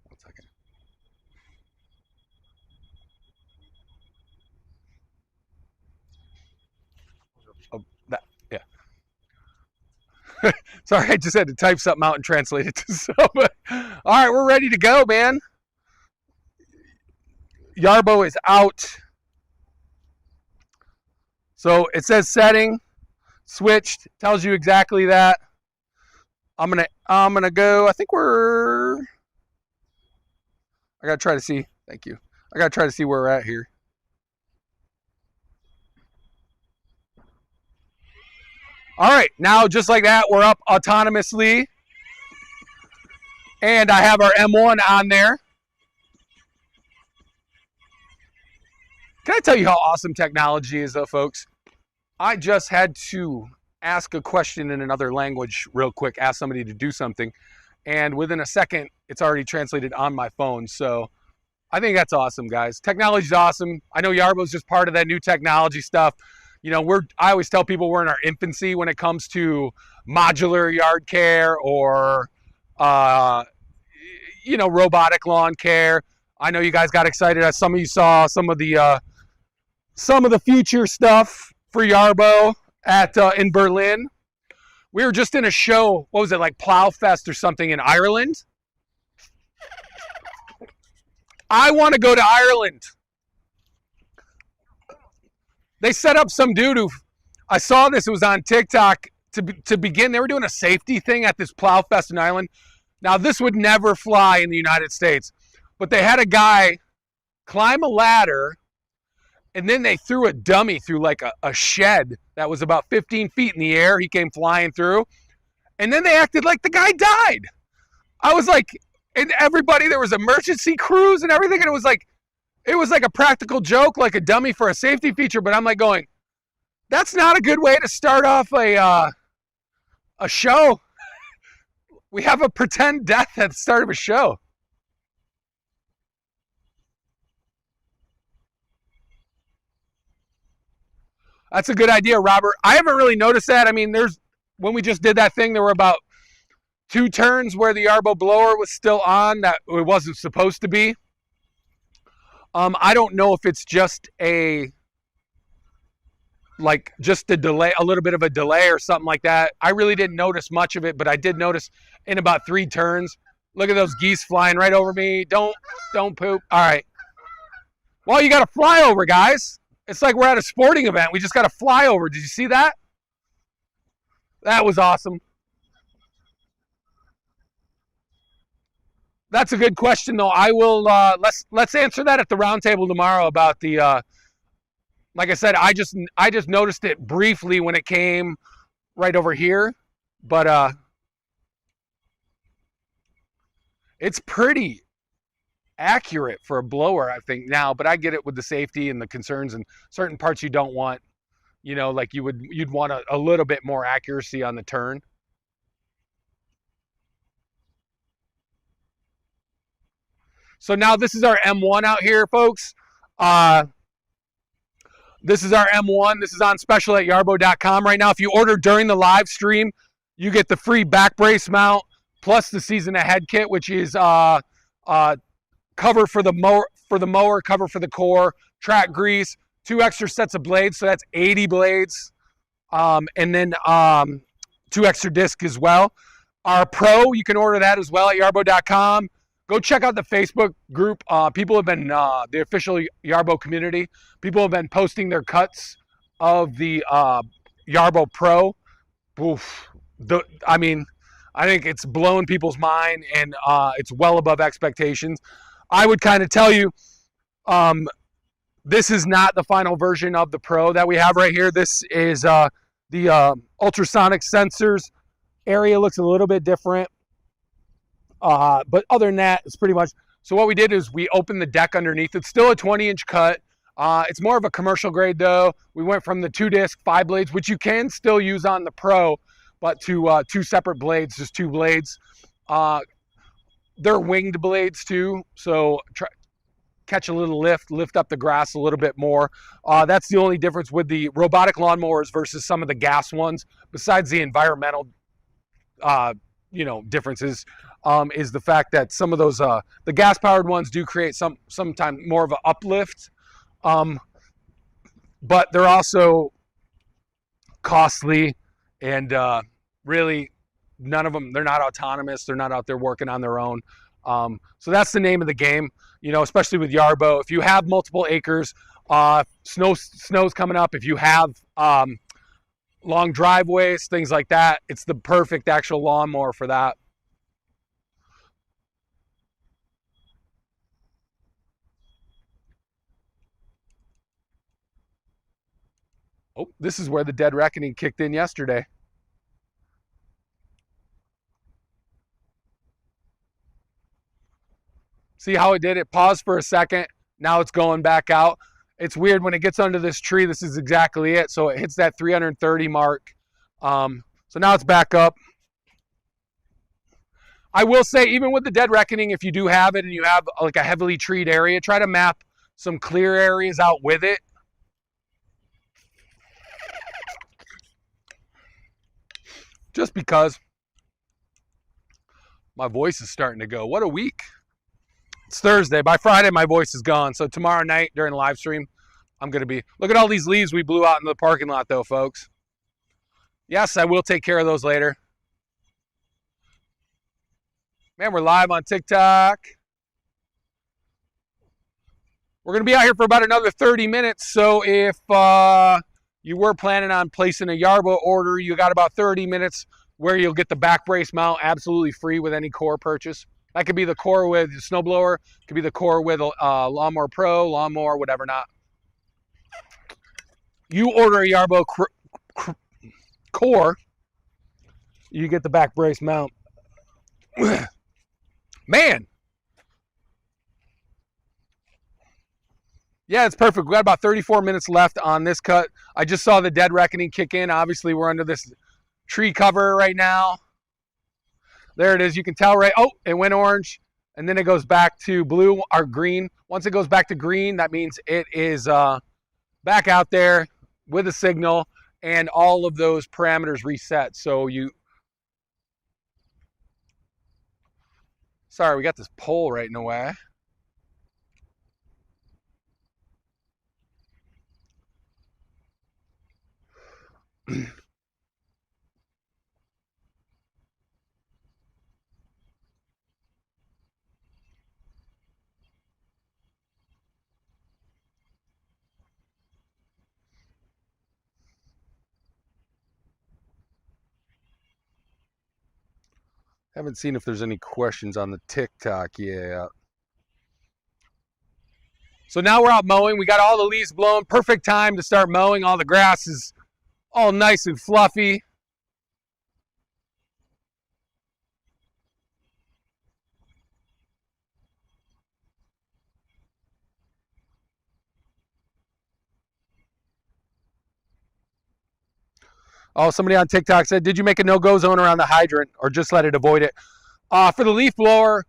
One second. Oh, that, yeah. Sorry, I just had to type something out and translate it to somebody. All right, we're ready to go, man. Yarbo is out. So it says setting, switched, tells you exactly that. I'm gonna go. I think are I gotta try to see. Thank you. I gotta try to see where we're at here. All right, now just like that, we're up autonomously. And I have our M1 on there. Can I tell you how awesome technology is, though, folks? I just had to ask a question in another language real quick, ask somebody to do something, and within a second, it's already translated on my phone. So I think that's awesome, guys. Technology's awesome. I know Yarbo's just part of that new technology stuff. You know, I always tell people we're in our infancy when it comes to modular yard care or, you know, robotic lawn care. I know you guys got excited as some of you saw some of the future stuff for Yarbo at in Berlin. We were just in a show. What was it, like Plow Fest or something in Ireland? I want to go to Ireland. They set up some dude who, I saw this, it was on TikTok to begin. They were doing a safety thing at this Plow Fest in Ireland. Now, this would never fly in the United States, but they had a guy climb a ladder, and then they threw a dummy through like a shed that was about 15 feet in the air. He came flying through, and then they acted like the guy died. I was like, and everybody, there was emergency crews and everything, and it was like a practical joke, like a dummy for a safety feature. But I'm like going, that's not a good way to start off a show. We have a pretend death at the start of a show. That's a good idea, Robert. I haven't really noticed that. I mean, when we just did that thing, there were about 2 turns where the Yarbo blower was still on that it wasn't supposed to be. I don't know if it's just a delay, a little bit of a delay or something like that. I really didn't notice much of it, but I did notice in about 3 turns. Look at those geese flying right over me. Don't poop. All right. Well, you got to fly over, guys. It's like we're at a sporting event. We just got to fly over. Did you see that? That was awesome. That's a good question, though. I will let's answer that at the roundtable tomorrow about the. Like I said, I just noticed it briefly when it came right over here, but it's pretty accurate for a blower, I think, now. But I get it with the safety and the concerns and certain parts you don't want. You know, like you'd want a little bit more accuracy on the turn. So now this is our M1 out here, folks. This is our M1. This is on special at yarbo.com right now. If you order during the live stream, you get the free back brace mount plus the season ahead kit, which is cover for the mower, cover for the core, track grease, 2 extra sets of blades, so that's 80 blades, and then 2 extra discs as well. Our Pro, you can order that as well at yarbo.com. Go check out the Facebook group. People have been, the official Yarbo community, people have been posting their cuts of the Yarbo Pro. Oof. I mean, I think it's blown people's mind, and it's well above expectations. I would kind of tell you, this is not the final version of the Pro that we have right here. This is the ultrasonic sensors area looks a little bit different. But other than that, it's pretty much. So what we did is we opened the deck underneath. It's still a 20-inch cut. It's more of a commercial grade, though. We went from the 2-disc 5 blades, which you can still use on the Pro, but to 2 separate blades, just 2 blades. They're winged blades too, so catch a little lift up the grass a little bit more. That's the only difference with the robotic lawnmowers versus some of the gas ones, besides the environmental differences, is the fact that some of those the gas powered ones do create sometimes more of an uplift, but they're also costly, and really none of them, they're not autonomous, they're not out there working on their own. So that's the name of the game, especially with Yarbo. If you have multiple acres, snow's coming up, if you have long driveways, things like that, it's the perfect actual lawnmower for that. Oh, this is where the dead reckoning kicked in yesterday. See how it did? It paused for a second. Now it's going back out. It's weird when it gets under this tree. This is exactly it. So it hits that 330 mark. So now it's back up. I will say, even with the dead reckoning, if you do have it and you have like a heavily treed area, try to map some clear areas out with it. Just because my voice is starting to go. What a week. It's Thursday. By Friday, my voice is gone. So tomorrow night during the live stream, I'm going to be... Look at all these leaves we blew out in the parking lot, though, folks. Yes, I will take care of those later. Man, we're live on TikTok. We're going to be out here for about another 30 minutes. So if you were planning on placing a Yarbo order, you got about 30 minutes where you'll get the back brace mount absolutely free with any core purchase. That could be the core with Snowblower. Could be the core with Lawnmower Pro, Lawnmower, whatever not. You order a Yarbo core, you get the back brace mount. Man. Yeah, it's perfect. We got about 34 minutes left on this cut. I just saw the dead reckoning kick in. Obviously, we're under this tree cover right now. There it is. You can tell, right? Oh, it went orange, and then it goes back to blue or green. Once it goes back to green, that means it is back out there with a signal and all of those parameters reset. So you... Sorry, we got this pole right in the way. Haven't seen if there's any questions on the TikTok yet. So now we're out mowing. We got all the leaves blown. Perfect time to start mowing. All the grass is all nice and fluffy. Oh, somebody on TikTok said, did you make a no-go zone around the hydrant or just let it avoid it? For the leaf blower,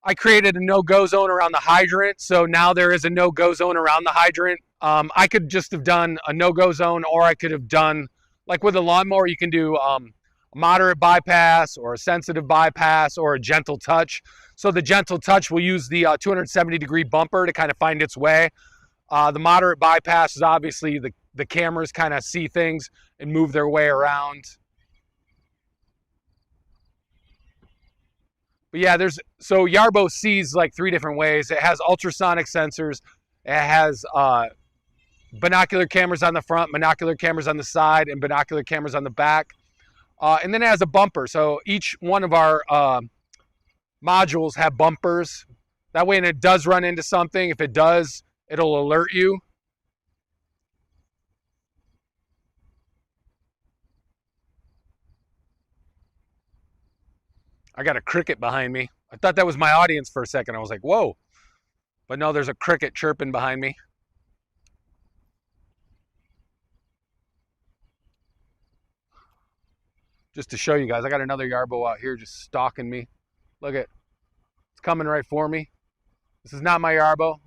I created a no-go zone around the hydrant. So now there is a no-go zone around the hydrant. I could just have done a no-go zone, or I could have done, like with a lawnmower, you can do a moderate bypass or a sensitive bypass or a gentle touch. So the gentle touch will use the 270-degree bumper to kind of find its way. The moderate bypass is obviously the cameras kind of see things and move their way around. But yeah, so Yarbo sees like 3 different ways. It has ultrasonic sensors. It has binocular cameras on the front, binocular cameras on the side, and binocular cameras on the back. And then it has a bumper. So each one of our modules have bumpers. That way, when it does run into something, if it does, it'll alert you. I got a cricket behind me. I thought that was my audience for a second. I was like, whoa. But no, there's a cricket chirping behind me. Just to show you guys, I got another Yarbo out here just stalking me. Look at, it's coming right for me. This is not my Yarbo.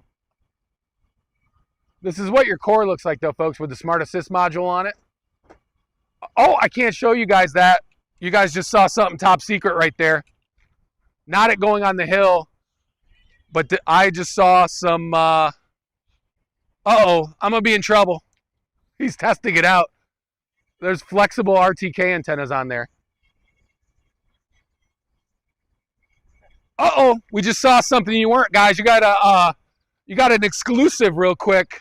This is what your core looks like though, folks, with the Smart Assist module on it. Oh, I can't show you guys that. You guys just saw something top secret right there. Not it going on the hill, but I just saw some, uh-oh, I'm going to be in trouble. He's testing it out. There's flexible RTK antennas on there. Uh-oh, we just saw something you weren't, guys. You got an exclusive real quick.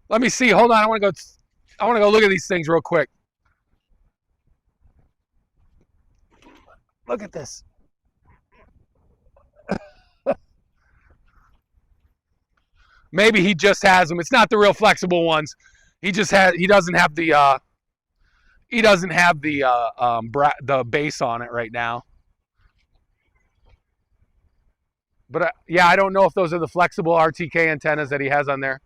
Let me see. Hold on. I want to go look at these things real quick. Look at this. Maybe he just has them. It's not the real flexible ones. He doesn't have the the base on it right now. But yeah, I don't know if those are the flexible RTK antennas that he has on there.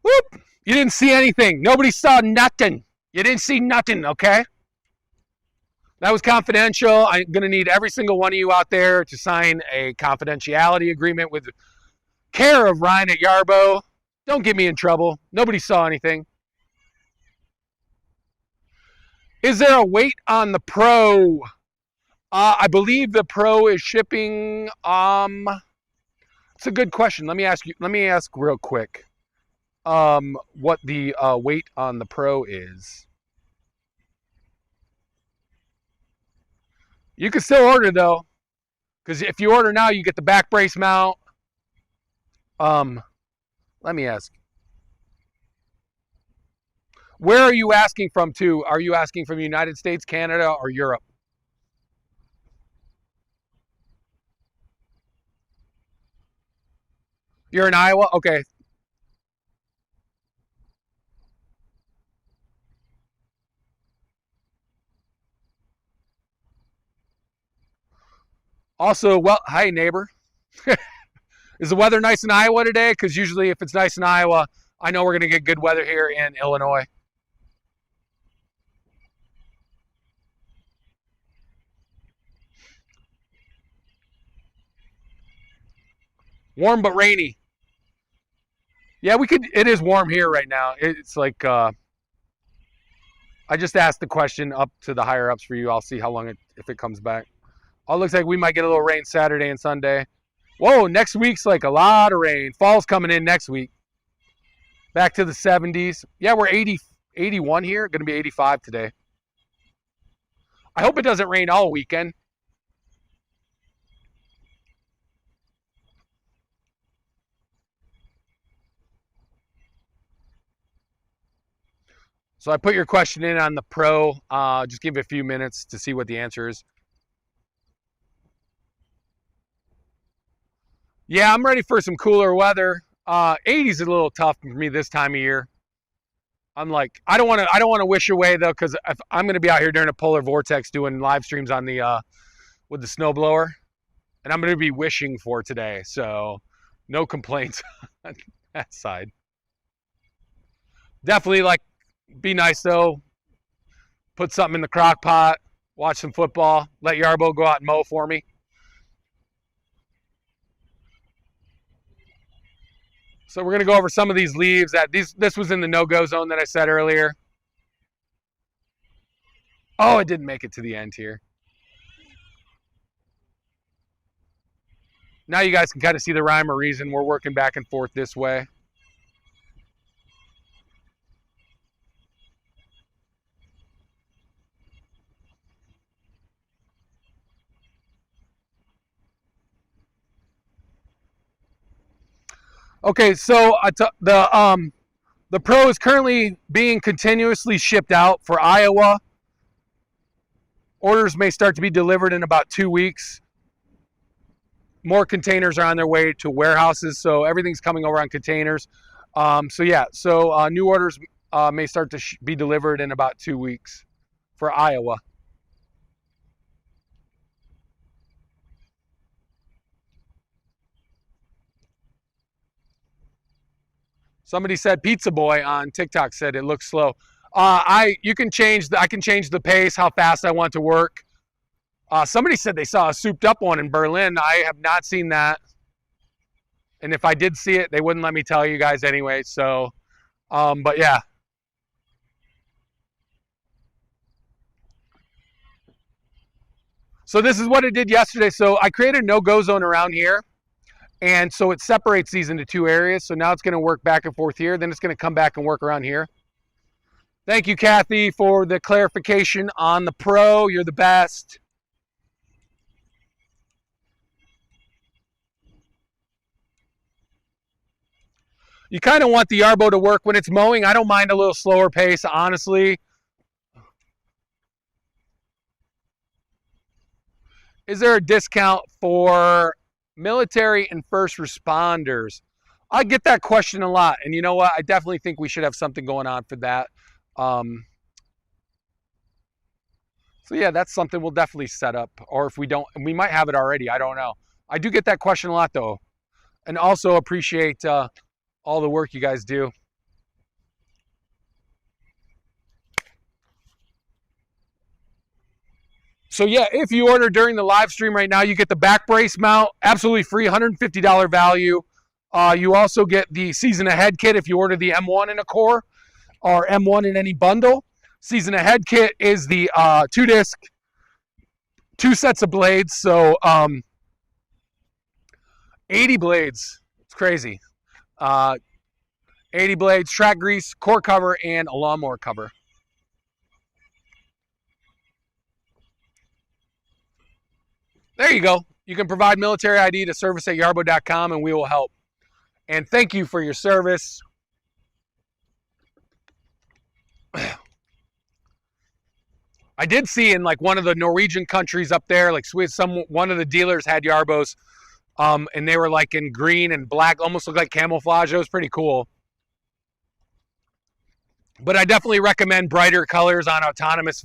Whoop! You didn't see anything. Nobody saw nothing. You didn't see nothing, okay? That was confidential. I'm going to need every single one of you out there to sign a confidentiality agreement with care of Ryan at Yarbo. Don't get me in trouble. Nobody saw anything. Is there a wait on the Pro? I believe the Pro is shipping. It's a good question. Let me ask real quick. What the weight on the Pro is. You can still order though, because if you order now, you get the back brace mount. Let me ask. Where are you asking from to? Are you asking from the United States, Canada, or Europe? You're in Iowa? Okay. Also, well, hi neighbor. Is the weather nice in Iowa today? Because usually if it's nice in Iowa, I know we're going to get good weather here in Illinois. Warm but rainy. Yeah, it is warm here right now. It's like, I just asked the question up to the higher ups for you. I'll see how long if it comes back. Oh, it looks like we might get a little rain Saturday and Sunday. Whoa, next week's like a lot of rain. Fall's coming in next week. Back to the 70s. Yeah, we're 81 here. Going to be 85 today. I hope it doesn't rain all weekend. So I put your question in on the Pro. Just give it a few minutes to see what the answer is. Yeah, I'm ready for some cooler weather. 80s is a little tough for me this time of year. I'm like, I don't want to wish away though, because I'm going to be out here during a polar vortex doing live streams on the with the snowblower, and I'm going to be wishing for today. So, no complaints on that side. Definitely like, be nice though. Put something in the crock pot. Watch some football. Let Yarbo go out and mow for me. So we're going to go over some of these leaves. This was in the no-go zone that I said earlier. Oh, it didn't make it to the end here. Now you guys can kind of see the rhyme or reason. We're working back and forth this way. Okay, so the Pro is currently being continuously shipped out for Iowa. Orders may start to be delivered in about 2 weeks. More containers are on their way to warehouses, so everything's coming over on containers. So new orders may start to be delivered in about 2 weeks for Iowa. Somebody said Pizza Boy on TikTok said it looks slow. I can change the pace, how fast I want to work. Somebody said they saw a souped up one in Berlin. I have not seen that. And if I did see it, they wouldn't let me tell you guys anyway. So, but yeah. So this is what it did yesterday. So I created a no-go zone around here. And so it separates these into 2 areas. So now it's going to work back and forth here. Then it's going to come back and work around here. Thank you, Kathy, for the clarification on the Pro. You're the best. You kind of want the Yarbo to work when it's mowing. I don't mind a little slower pace, honestly. Is there a discount for military and first responders? I get that question a lot, and you know what? I definitely think we should have something going on for that. So yeah, that's something we'll definitely set up. Or if we don't, we might have it already. I don't know. I do get that question a lot though, and also appreciate all the work you guys do. So yeah, if you order during the live stream right now, you get the back brace mount, absolutely free, $150 value. You also get the season ahead kit if you order the M1 in a core or M1 in any bundle. Season ahead kit is the 2-disc, 2 sets of blades. So 80 blades. It's crazy. 80 blades, track grease, core cover, and a lawnmower cover. There you go. You can provide military ID to service@yarbo.com and we will help. And thank you for your service. I did see in like one of the Norwegian countries up there, like one of the dealers had Yarbos, and they were like in green and black, almost looked like camouflage. It was pretty cool. But I definitely recommend brighter colors on autonomous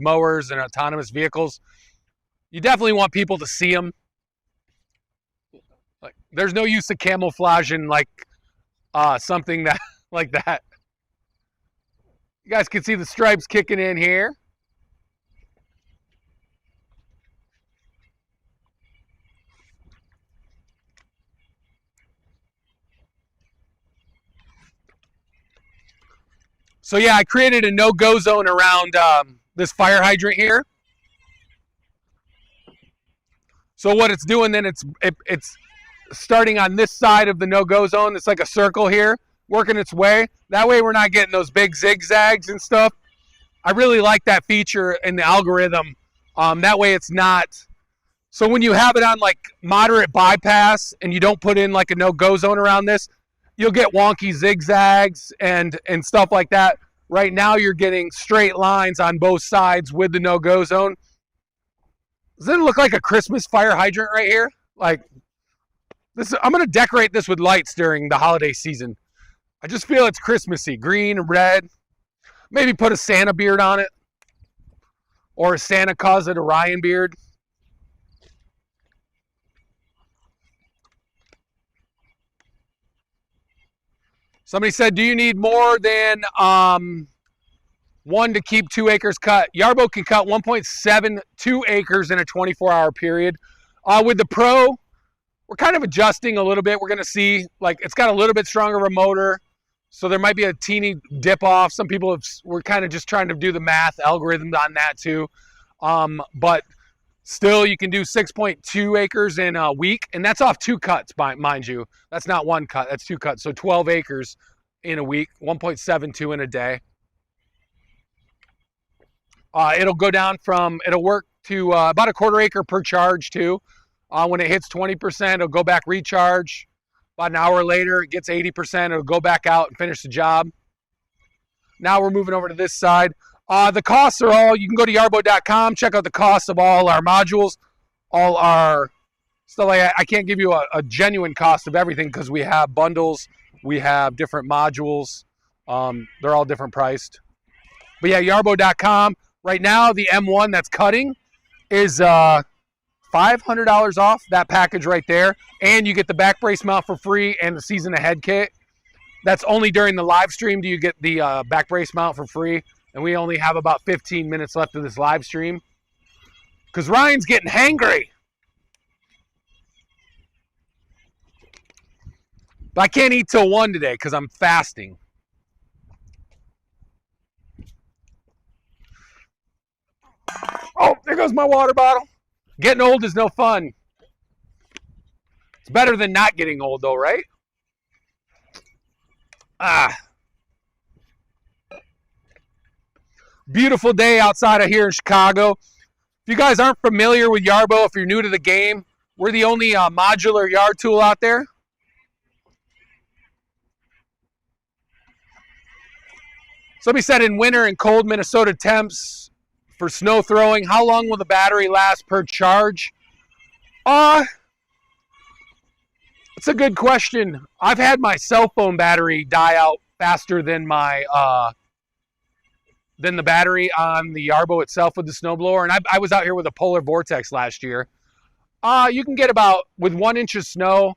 mowers and autonomous vehicles. You definitely want people to see them. Like, there's no use of camouflaging like something that like that. You guys can see the stripes kicking in here. So yeah, I created a no-go zone around this fire hydrant here. So what it's doing then, it's starting on this side of the no-go zone. It's like a circle here, working its way. That way we're not getting those big zigzags and stuff. I really like that feature in the algorithm. That way it's not. So when you have it on like moderate bypass and you don't put in like a no-go zone around this, you'll get wonky zigzags and stuff like that. Right now you're getting straight lines on both sides with the no-go zone. Doesn't it look like a Christmas fire hydrant right here? Like this, I'm going to decorate this with lights during the holiday season. I just feel it's Christmassy, green and red. Maybe put a Santa beard on it or a Santa Claus at Orion beard. Somebody said, do you need more than 1 to keep 2 acres cut? Yarbo can cut 1.72 acres in a 24-hour period. With the Pro, we're kind of adjusting a little bit. We're going to see, like, it's got a little bit stronger of a motor, so there might be a teeny dip off. Some people we're kind of just trying to do the math algorithm on that too. But still, you can do 6.2 acres in a week, and that's off 2 cuts, mind you. That's not 1 cut, that's 2 cuts. So 12 acres in a week, 1.72 in a day. It'll go down from, it'll work to about a 1/4 acre per charge too. When it hits 20%, it'll go back recharge. About an hour later, it gets 80%. It'll go back out and finish the job. Now we're moving over to this side. The costs are all, you can go to yarbo.com, check out the costs of all our modules, all our stuff. Like I can't give you a genuine cost of everything because we have bundles, we have different modules. They're all different priced. But yeah, yarbo.com. Right now, the M1 that's cutting is $500 off that package right there. And you get the back brace mount for free and the season ahead kit. That's only during the live stream do you get the back brace mount for free. And we only have about 15 minutes left of this live stream. Because Ryan's getting hangry. But I can't eat till 1 today because I'm fasting. Oh, there goes my water bottle. Getting old is no fun. It's better than not getting old though, right? Beautiful day outside of here in Chicago. If you guys aren't familiar with Yarbo, if you're new to the game, we're the only modular yard tool out there. Somebody said in winter and cold Minnesota temps for snow throwing, how long will the battery last per charge? It's a good question. I've had my cell phone battery die out faster than my than the battery on the Yarbo itself with the snowblower. And I was out here with a polar vortex last year. You can get about, with 1 inch of snow,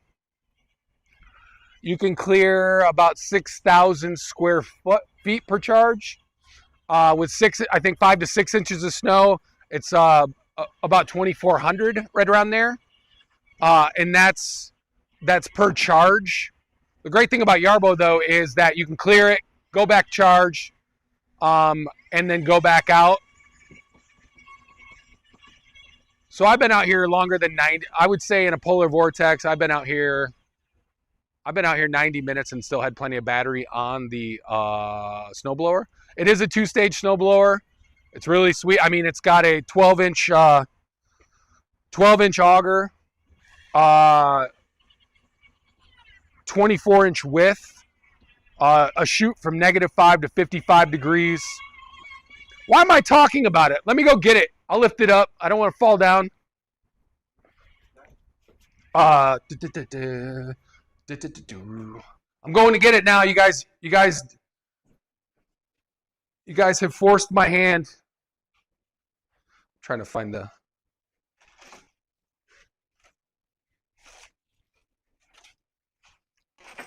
you can clear about 6,000 square feet per charge. With I think 5 to 6 inches of snow, it's about 2,400, right around there. And that's per charge. The great thing about Yarbo, though, is that you can clear it, go back charge, and then go back out. So I've been out here longer than 90. I would say in a polar vortex, I've been out here 90 minutes and still had plenty of battery on the snowblower. It is a 2-stage snowblower. It's really sweet. I mean, it's got a 12-inch auger, 24-inch width, a chute from -5 to 55 degrees. Why am I talking about it? Let me go get it. I'll lift it up. I don't want to fall down. I'm going to get it now. You guys have forced my hand. I'm trying to find the. I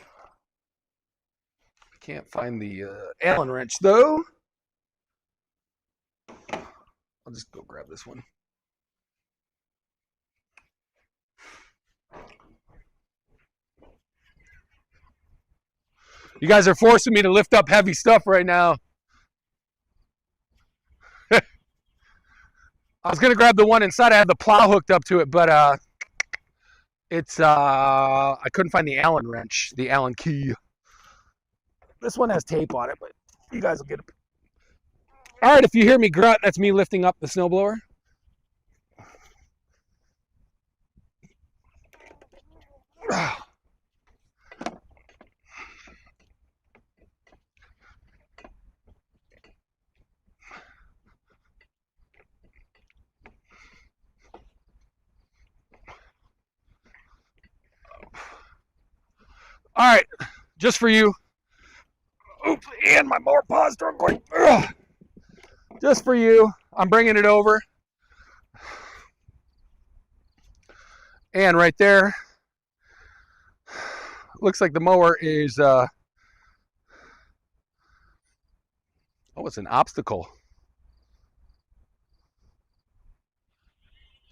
can't find the Allen wrench though. I'll just go grab this one. You guys are forcing me to lift up heavy stuff right now. I was going to grab the one inside. I had the plow hooked up to it, but I couldn't find the Allen wrench, the Allen key. This one has tape on it, but you guys will get it. All right, if you hear me grunt, that's me lifting up the snowblower. All right, just for you. Oops, and my mower paused real quick. Just for you, I'm bringing it over. And right there, looks like the mower is, oh, it's an obstacle.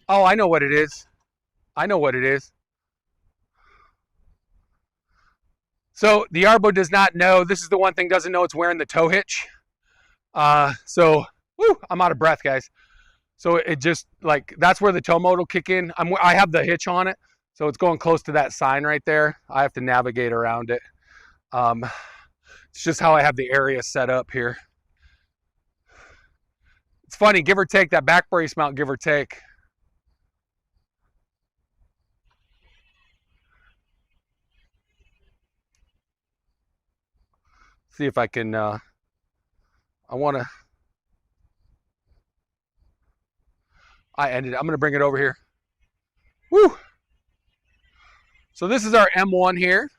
Oh, I know what it is. I know what it is. So the Yarbo does not know. This is the one thing doesn't know. It's wearing the tow hitch. So, woo, I'm out of breath, guys. So it just, like, that's where the tow mode will kick in. I have the hitch on it, so it's going close to that sign right there. I have to navigate around it. It's just how I have the area set up here. It's funny, give or take, that back brace mount, give or take. See if I can, I ended it. I'm going to bring it over here. Woo! So this is our M1 here.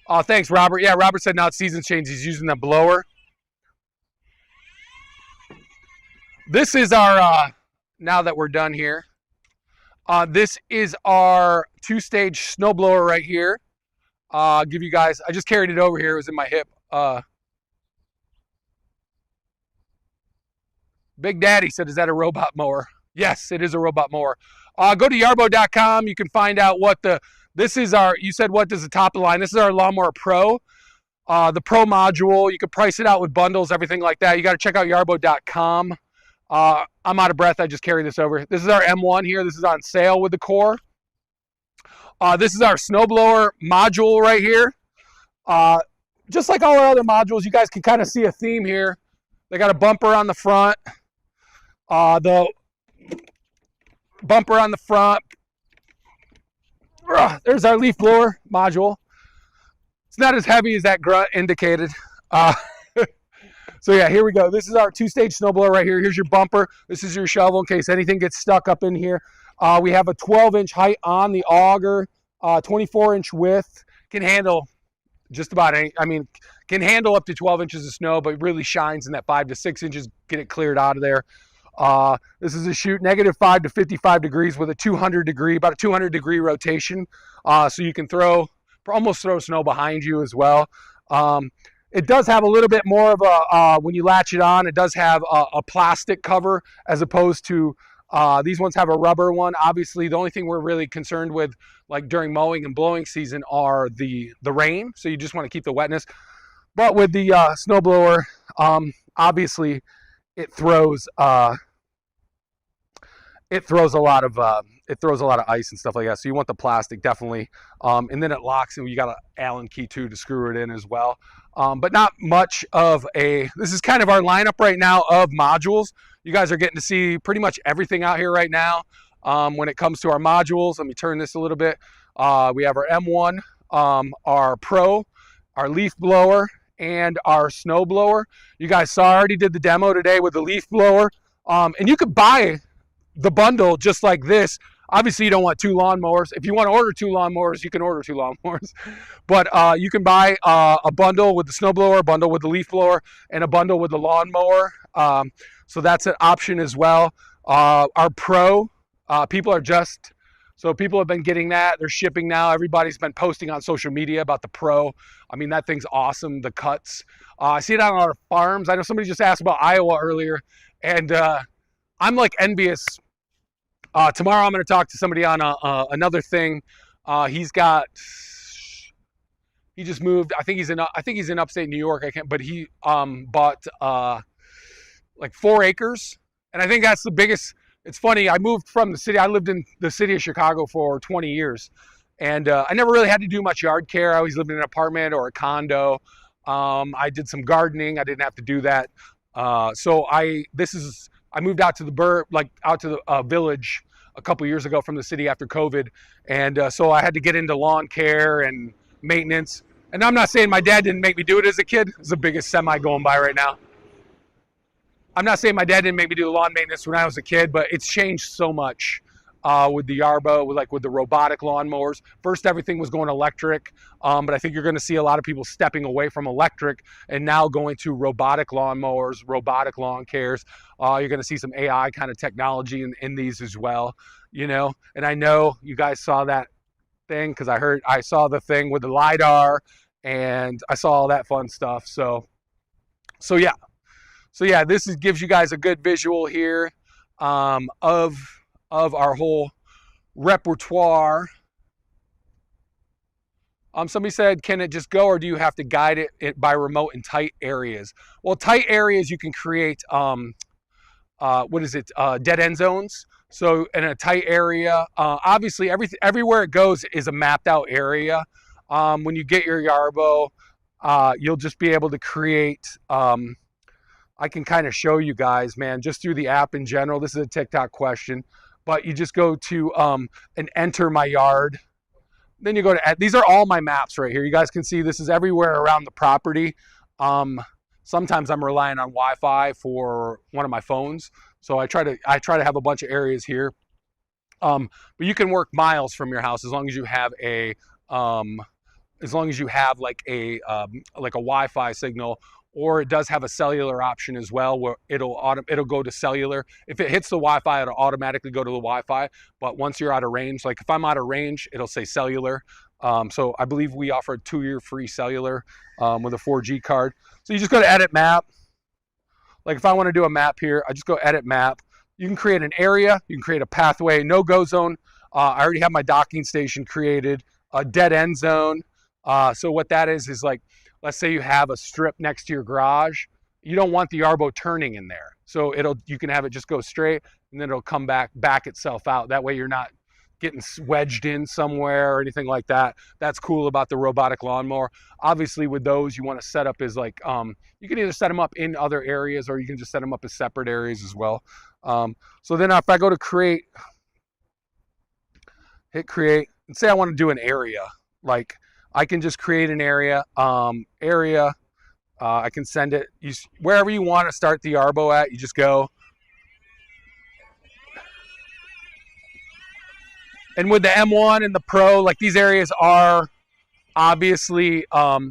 Oh, thanks, Robert. Yeah, Robert said now it's season change. He's using the blower. This is our, now that we're done here, this is our 2-stage snowblower right here. I'll give you guys, I just carried it over here. It was in my hip. Big Daddy said, is that a robot mower? Yes, it is a robot mower. Go to yarbo.com. You can find out what this is our, you said what does the top of the line? This is our Lawnmower Pro. The Pro module. You can price it out with bundles, everything like that. You got to check out yarbo.com. I'm out of breath. I just carried this over. This is our M1 here. This is on sale with the core. This is our snowblower module right here. Just like all our other modules, you guys can kind of see a theme here. They got a bumper on the front. The bumper on the front. There's our leaf blower module. It's not as heavy as that grunt indicated. So yeah, here we go. This is our 2-stage snowblower right here. Here's your bumper. This is your shovel in case anything gets stuck up in here. We have a 12-inch height on the auger, 24-inch width. Can handle just about any, can handle up to 12 inches of snow, but really shines in that 5 to 6 inches, get it cleared out of there. This is a chute -5 to 55 degrees with a 200 degree, about a 200 degree rotation. So you can almost throw snow behind you as well. It does have a little bit more of a, when you latch it on, it does have a plastic cover as opposed to these ones have a rubber one. Obviously, the only thing we're really concerned with, like during mowing and blowing season, are the rain. So you just want to keep the wetness. But with the snowblower, obviously, it throws a lot of ice and stuff like that. So you want the plastic definitely, and then it locks, and you got an Allen key too to screw it in as well. But not much of a. This is kind of our lineup right now of modules. You guys are getting to see pretty much everything out here right now. When it comes to our modules, let me turn this a little bit. We have our M1, our Pro, our leaf blower, and our snow blower. You guys saw I already did the demo today with the leaf blower, and you could buy the bundle just like this. Obviously, you don't want 2 lawnmowers. If you want to order 2 lawnmowers, you can order 2 lawnmowers. But you can buy a bundle with the snowblower, a bundle with the leaf blower, and a bundle with the lawnmower. So that's an option as well. Our Pro, people have been getting that. They're shipping now. Everybody's been posting on social media about the Pro. I mean, that thing's awesome, the cuts. I see it on our farms. I know somebody just asked about Iowa earlier, and I'm like envious. Tomorrow I'm going to talk to somebody on another thing. He just moved. I think he's in upstate New York. But he bought like 4 acres, and I think that's the biggest. It's funny. I moved from the city. I lived in the city of Chicago for 20 years, and I never really had to do much yard care. I always lived in an apartment or a condo. I did some gardening. I didn't have to do that. So I moved out to the village a couple years ago from the city after COVID, and so I had to get into lawn care and maintenance. And I'm not saying my dad didn't make me do it as a kid. It's the biggest semi going by right now. I'm not saying my dad didn't make me do lawn maintenance when I was a kid, but it's changed so much with the Yarbo, with the robotic lawnmowers. First, everything was going electric, but I think you're going to see a lot of people stepping away from electric and now going to robotic lawnmowers, robotic lawn cares. You're going to see some AI kind of technology in these as well, And I know you guys saw that thing because I saw the thing with the LiDAR, and I saw all that fun stuff. So yeah, this gives you guys a good visual here of our whole repertoire. Somebody said, can it just go, or do you have to guide it by remote in tight areas? Well, tight areas you can create dead end zones. So in a tight area, obviously everywhere it goes is a mapped out area. When you get your Yarbo, you'll just be able to create. I can kind of show you guys, man, just through the app in general. This is a TikTok question, but you just go to and enter my yard. Then you go to, these are all my maps right here. You guys can see this is everywhere around the property. Sometimes I'm relying on Wi-Fi for one of my phones. So I try to have a bunch of areas here. But you can work miles from your house as long as you have like a Wi-Fi signal. Or it does have a cellular option as well, where it'll go to cellular. If it hits the Wi-Fi, it'll automatically go to the Wi-Fi. But once you're out of range, like if I'm out of range, it'll say cellular. So I believe we offer a 2-year free cellular with a 4G card. So you just go to edit map. Like if I want to do a map here, I just go edit map. You can create an area. You can create a pathway, no-go zone. I already have my docking station created, a dead end zone. So what that is like, let's say you have a strip next to your garage. You don't want the Yarbo turning in there. So you can have it just go straight, and then it'll come back itself out. That way you're not getting wedged in somewhere or anything like that. That's cool about the robotic lawnmower. Obviously with those, you want to set up as like, you can either set them up in other areas, or you can just set them up as separate areas as well. So then if I go to create, hit create, and say I want to do an area, like I can just create an area, I can send it wherever you want to start the Yarbo at. You just go. And with the M1 and the Pro, like these areas are obviously, so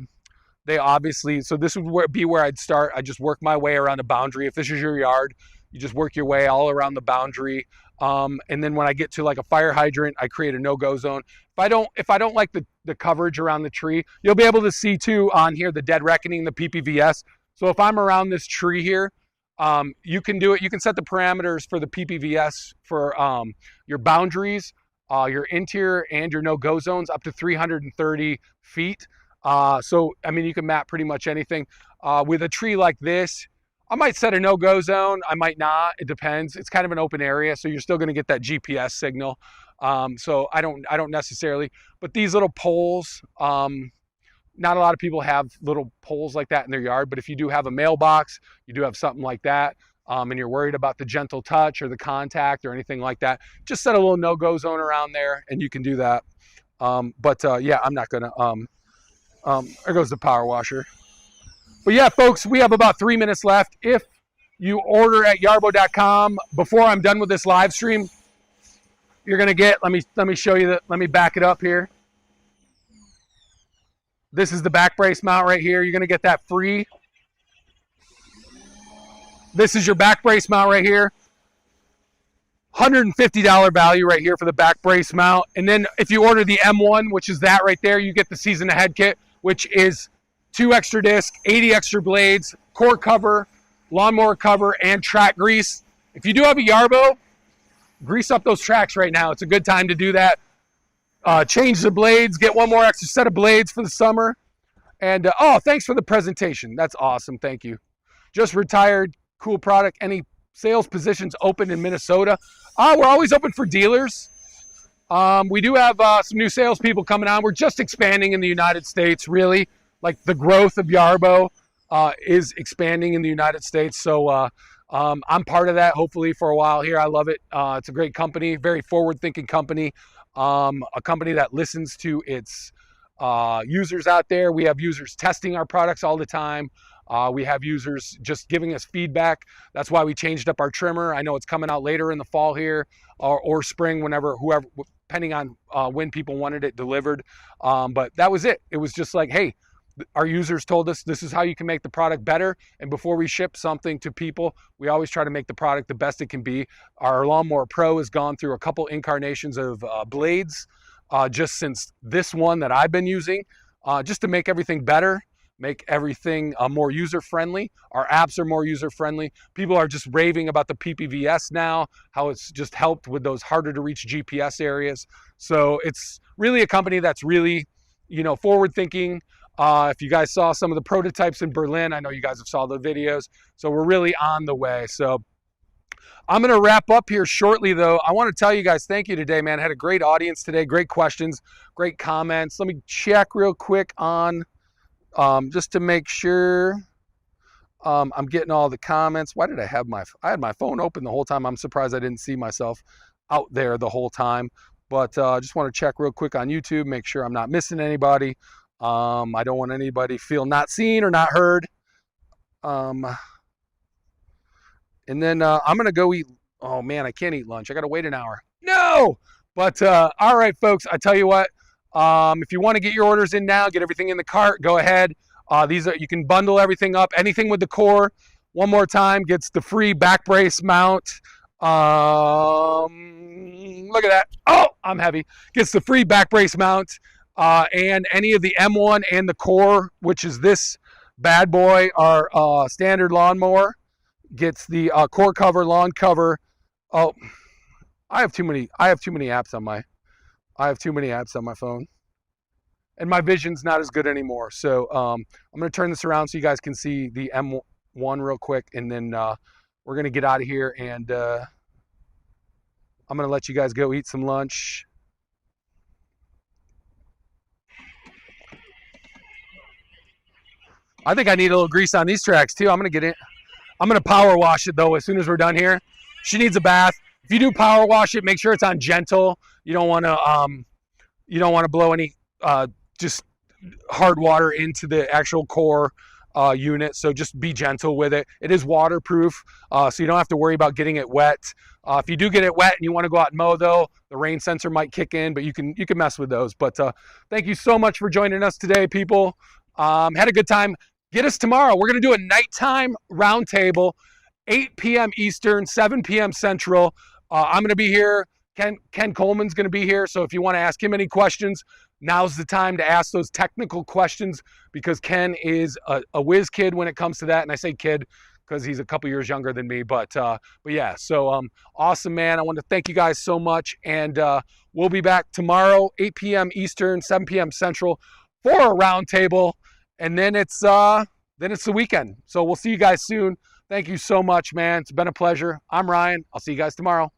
this would be where I'd start. I just work my way around the boundary. If this is your yard, you just work your way all around the boundary. And then when I get to like a fire hydrant, I create a no-go zone. If I don't like the coverage around the tree, you'll be able to see too on here the dead reckoning, the PPVS. So if I'm around this tree here, you can do it. You can set the parameters for the PPVS for your boundaries, your interior and your no-go zones up to 330 feet. So, I mean, you can map pretty much anything. With a tree like this, I might set a no-go zone. I might not. It depends. It's kind of an open area, so you're still going to get that GPS signal. So I don't necessarily. But these little poles, not a lot of people have little poles like that in their yard. But if you do have a mailbox, you do have something like that, and you're worried about the gentle touch or the contact or anything like that, just set a little no-go zone around there, and you can do that. Yeah, I'm not gonna. There goes the power washer. But yeah, folks, we have about 3 minutes left. If you order at yarbo.com before I'm done with this live stream, you're gonna get. Let me show you that. Let me back it up here. This is the back brace mount right here. You're gonna get that free. This is your back brace mount right here. $150 value right here for the back brace mount. And then if you order the M1, which is that right there, you get the season ahead kit, which is 2 extra discs, 80 extra blades, core cover, lawnmower cover, and track grease. If you do have a Yarbo, grease up those tracks right now. It's a good time to do that. Change the blades, get one more extra set of blades for the summer. And oh, thanks for the presentation. That's awesome. Thank you. Just retired. Cool product. Any sales positions open in Minnesota? We're always open for dealers. We do have some new salespeople coming on. We're just expanding in the United States, really. Like the growth of Yarbo is expanding in the United States. So I'm part of that, hopefully, for a while here. I love it. It's a great company, very forward-thinking company, a company that listens to its users out there. We have users testing our products all the time. We have users just giving us feedback. That's why we changed up our trimmer. I know it's coming out later in the fall here or spring, whoever, depending on when people wanted it delivered. But that was it. It was just like, hey, our users told us this is how you can make the product better. And before we ship something to people, we always try to make the product the best it can be. Our Lawnmower Pro has gone through a couple incarnations of blades just since this one that I've been using, just to make everything better, make everything more user-friendly. Our apps are more user-friendly. People are just raving about the PPVS now, how it's just helped with those harder-to-reach GPS areas. So it's really a company that's really, forward-thinking. If you guys saw some of the prototypes in Berlin, I know you guys have saw the videos. So we're really on the way. So I'm going to wrap up here shortly, though. I want to tell you guys thank you today, man. I had a great audience today, great questions, great comments. Let me check real quick on just to make sure I'm getting all the comments. Why did I had my phone open the whole time? I'm surprised I didn't see myself out there the whole time. But I just want to check real quick on YouTube, make sure I'm not missing anybody. I don't want anybody feel not seen or not heard. And then I'm going to go eat. Oh, man, I can't eat lunch. I got to wait an hour. No! But all right, folks, I tell you what. If you want to get your orders in now, get everything in the cart, go ahead. You can bundle everything up. Anything with the core, one more time, gets the free back brace mount. Look at that. Oh, I'm heavy. Gets the free back brace mount. And any of the M1 and the core, which is this bad boy, our standard lawnmower, gets the core cover, lawn cover. Oh, I have too many apps on my phone, and my vision's not as good anymore. So I'm going to turn this around so you guys can see the M1 real quick, and then we're going to get out of here, and I'm going to let you guys go eat some lunch. I think I need a little grease on these tracks too. I'm going to get it. I'm going to power wash it though as soon as we're done here. She needs a bath. If you do power wash it, make sure it's on gentle. You don't want to blow any just hard water into the actual core. unit, so just be gentle with it. It is waterproof, so you don't have to worry about getting it wet. If you do get it wet and you want to go out and mow, though, the rain sensor might kick in, but you can mess with those. But thank you so much for joining us today, people. Had a good time. Get us tomorrow. We're going to do a nighttime roundtable, 8 p.m. Eastern, 7 p.m. Central. I'm going to be here. Ken Coleman's going to be here, so if you want to ask him any questions, now's the time to ask those technical questions, because Ken is a whiz kid when it comes to that. And I say kid because he's a couple years younger than me. But yeah, so awesome, man. I want to thank you guys so much, and we'll be back tomorrow, 8 p.m. Eastern, 7 p.m. Central, for a roundtable, and then it's the weekend. So we'll see you guys soon. Thank you so much, man. It's been a pleasure. I'm Ryan. I'll see you guys tomorrow.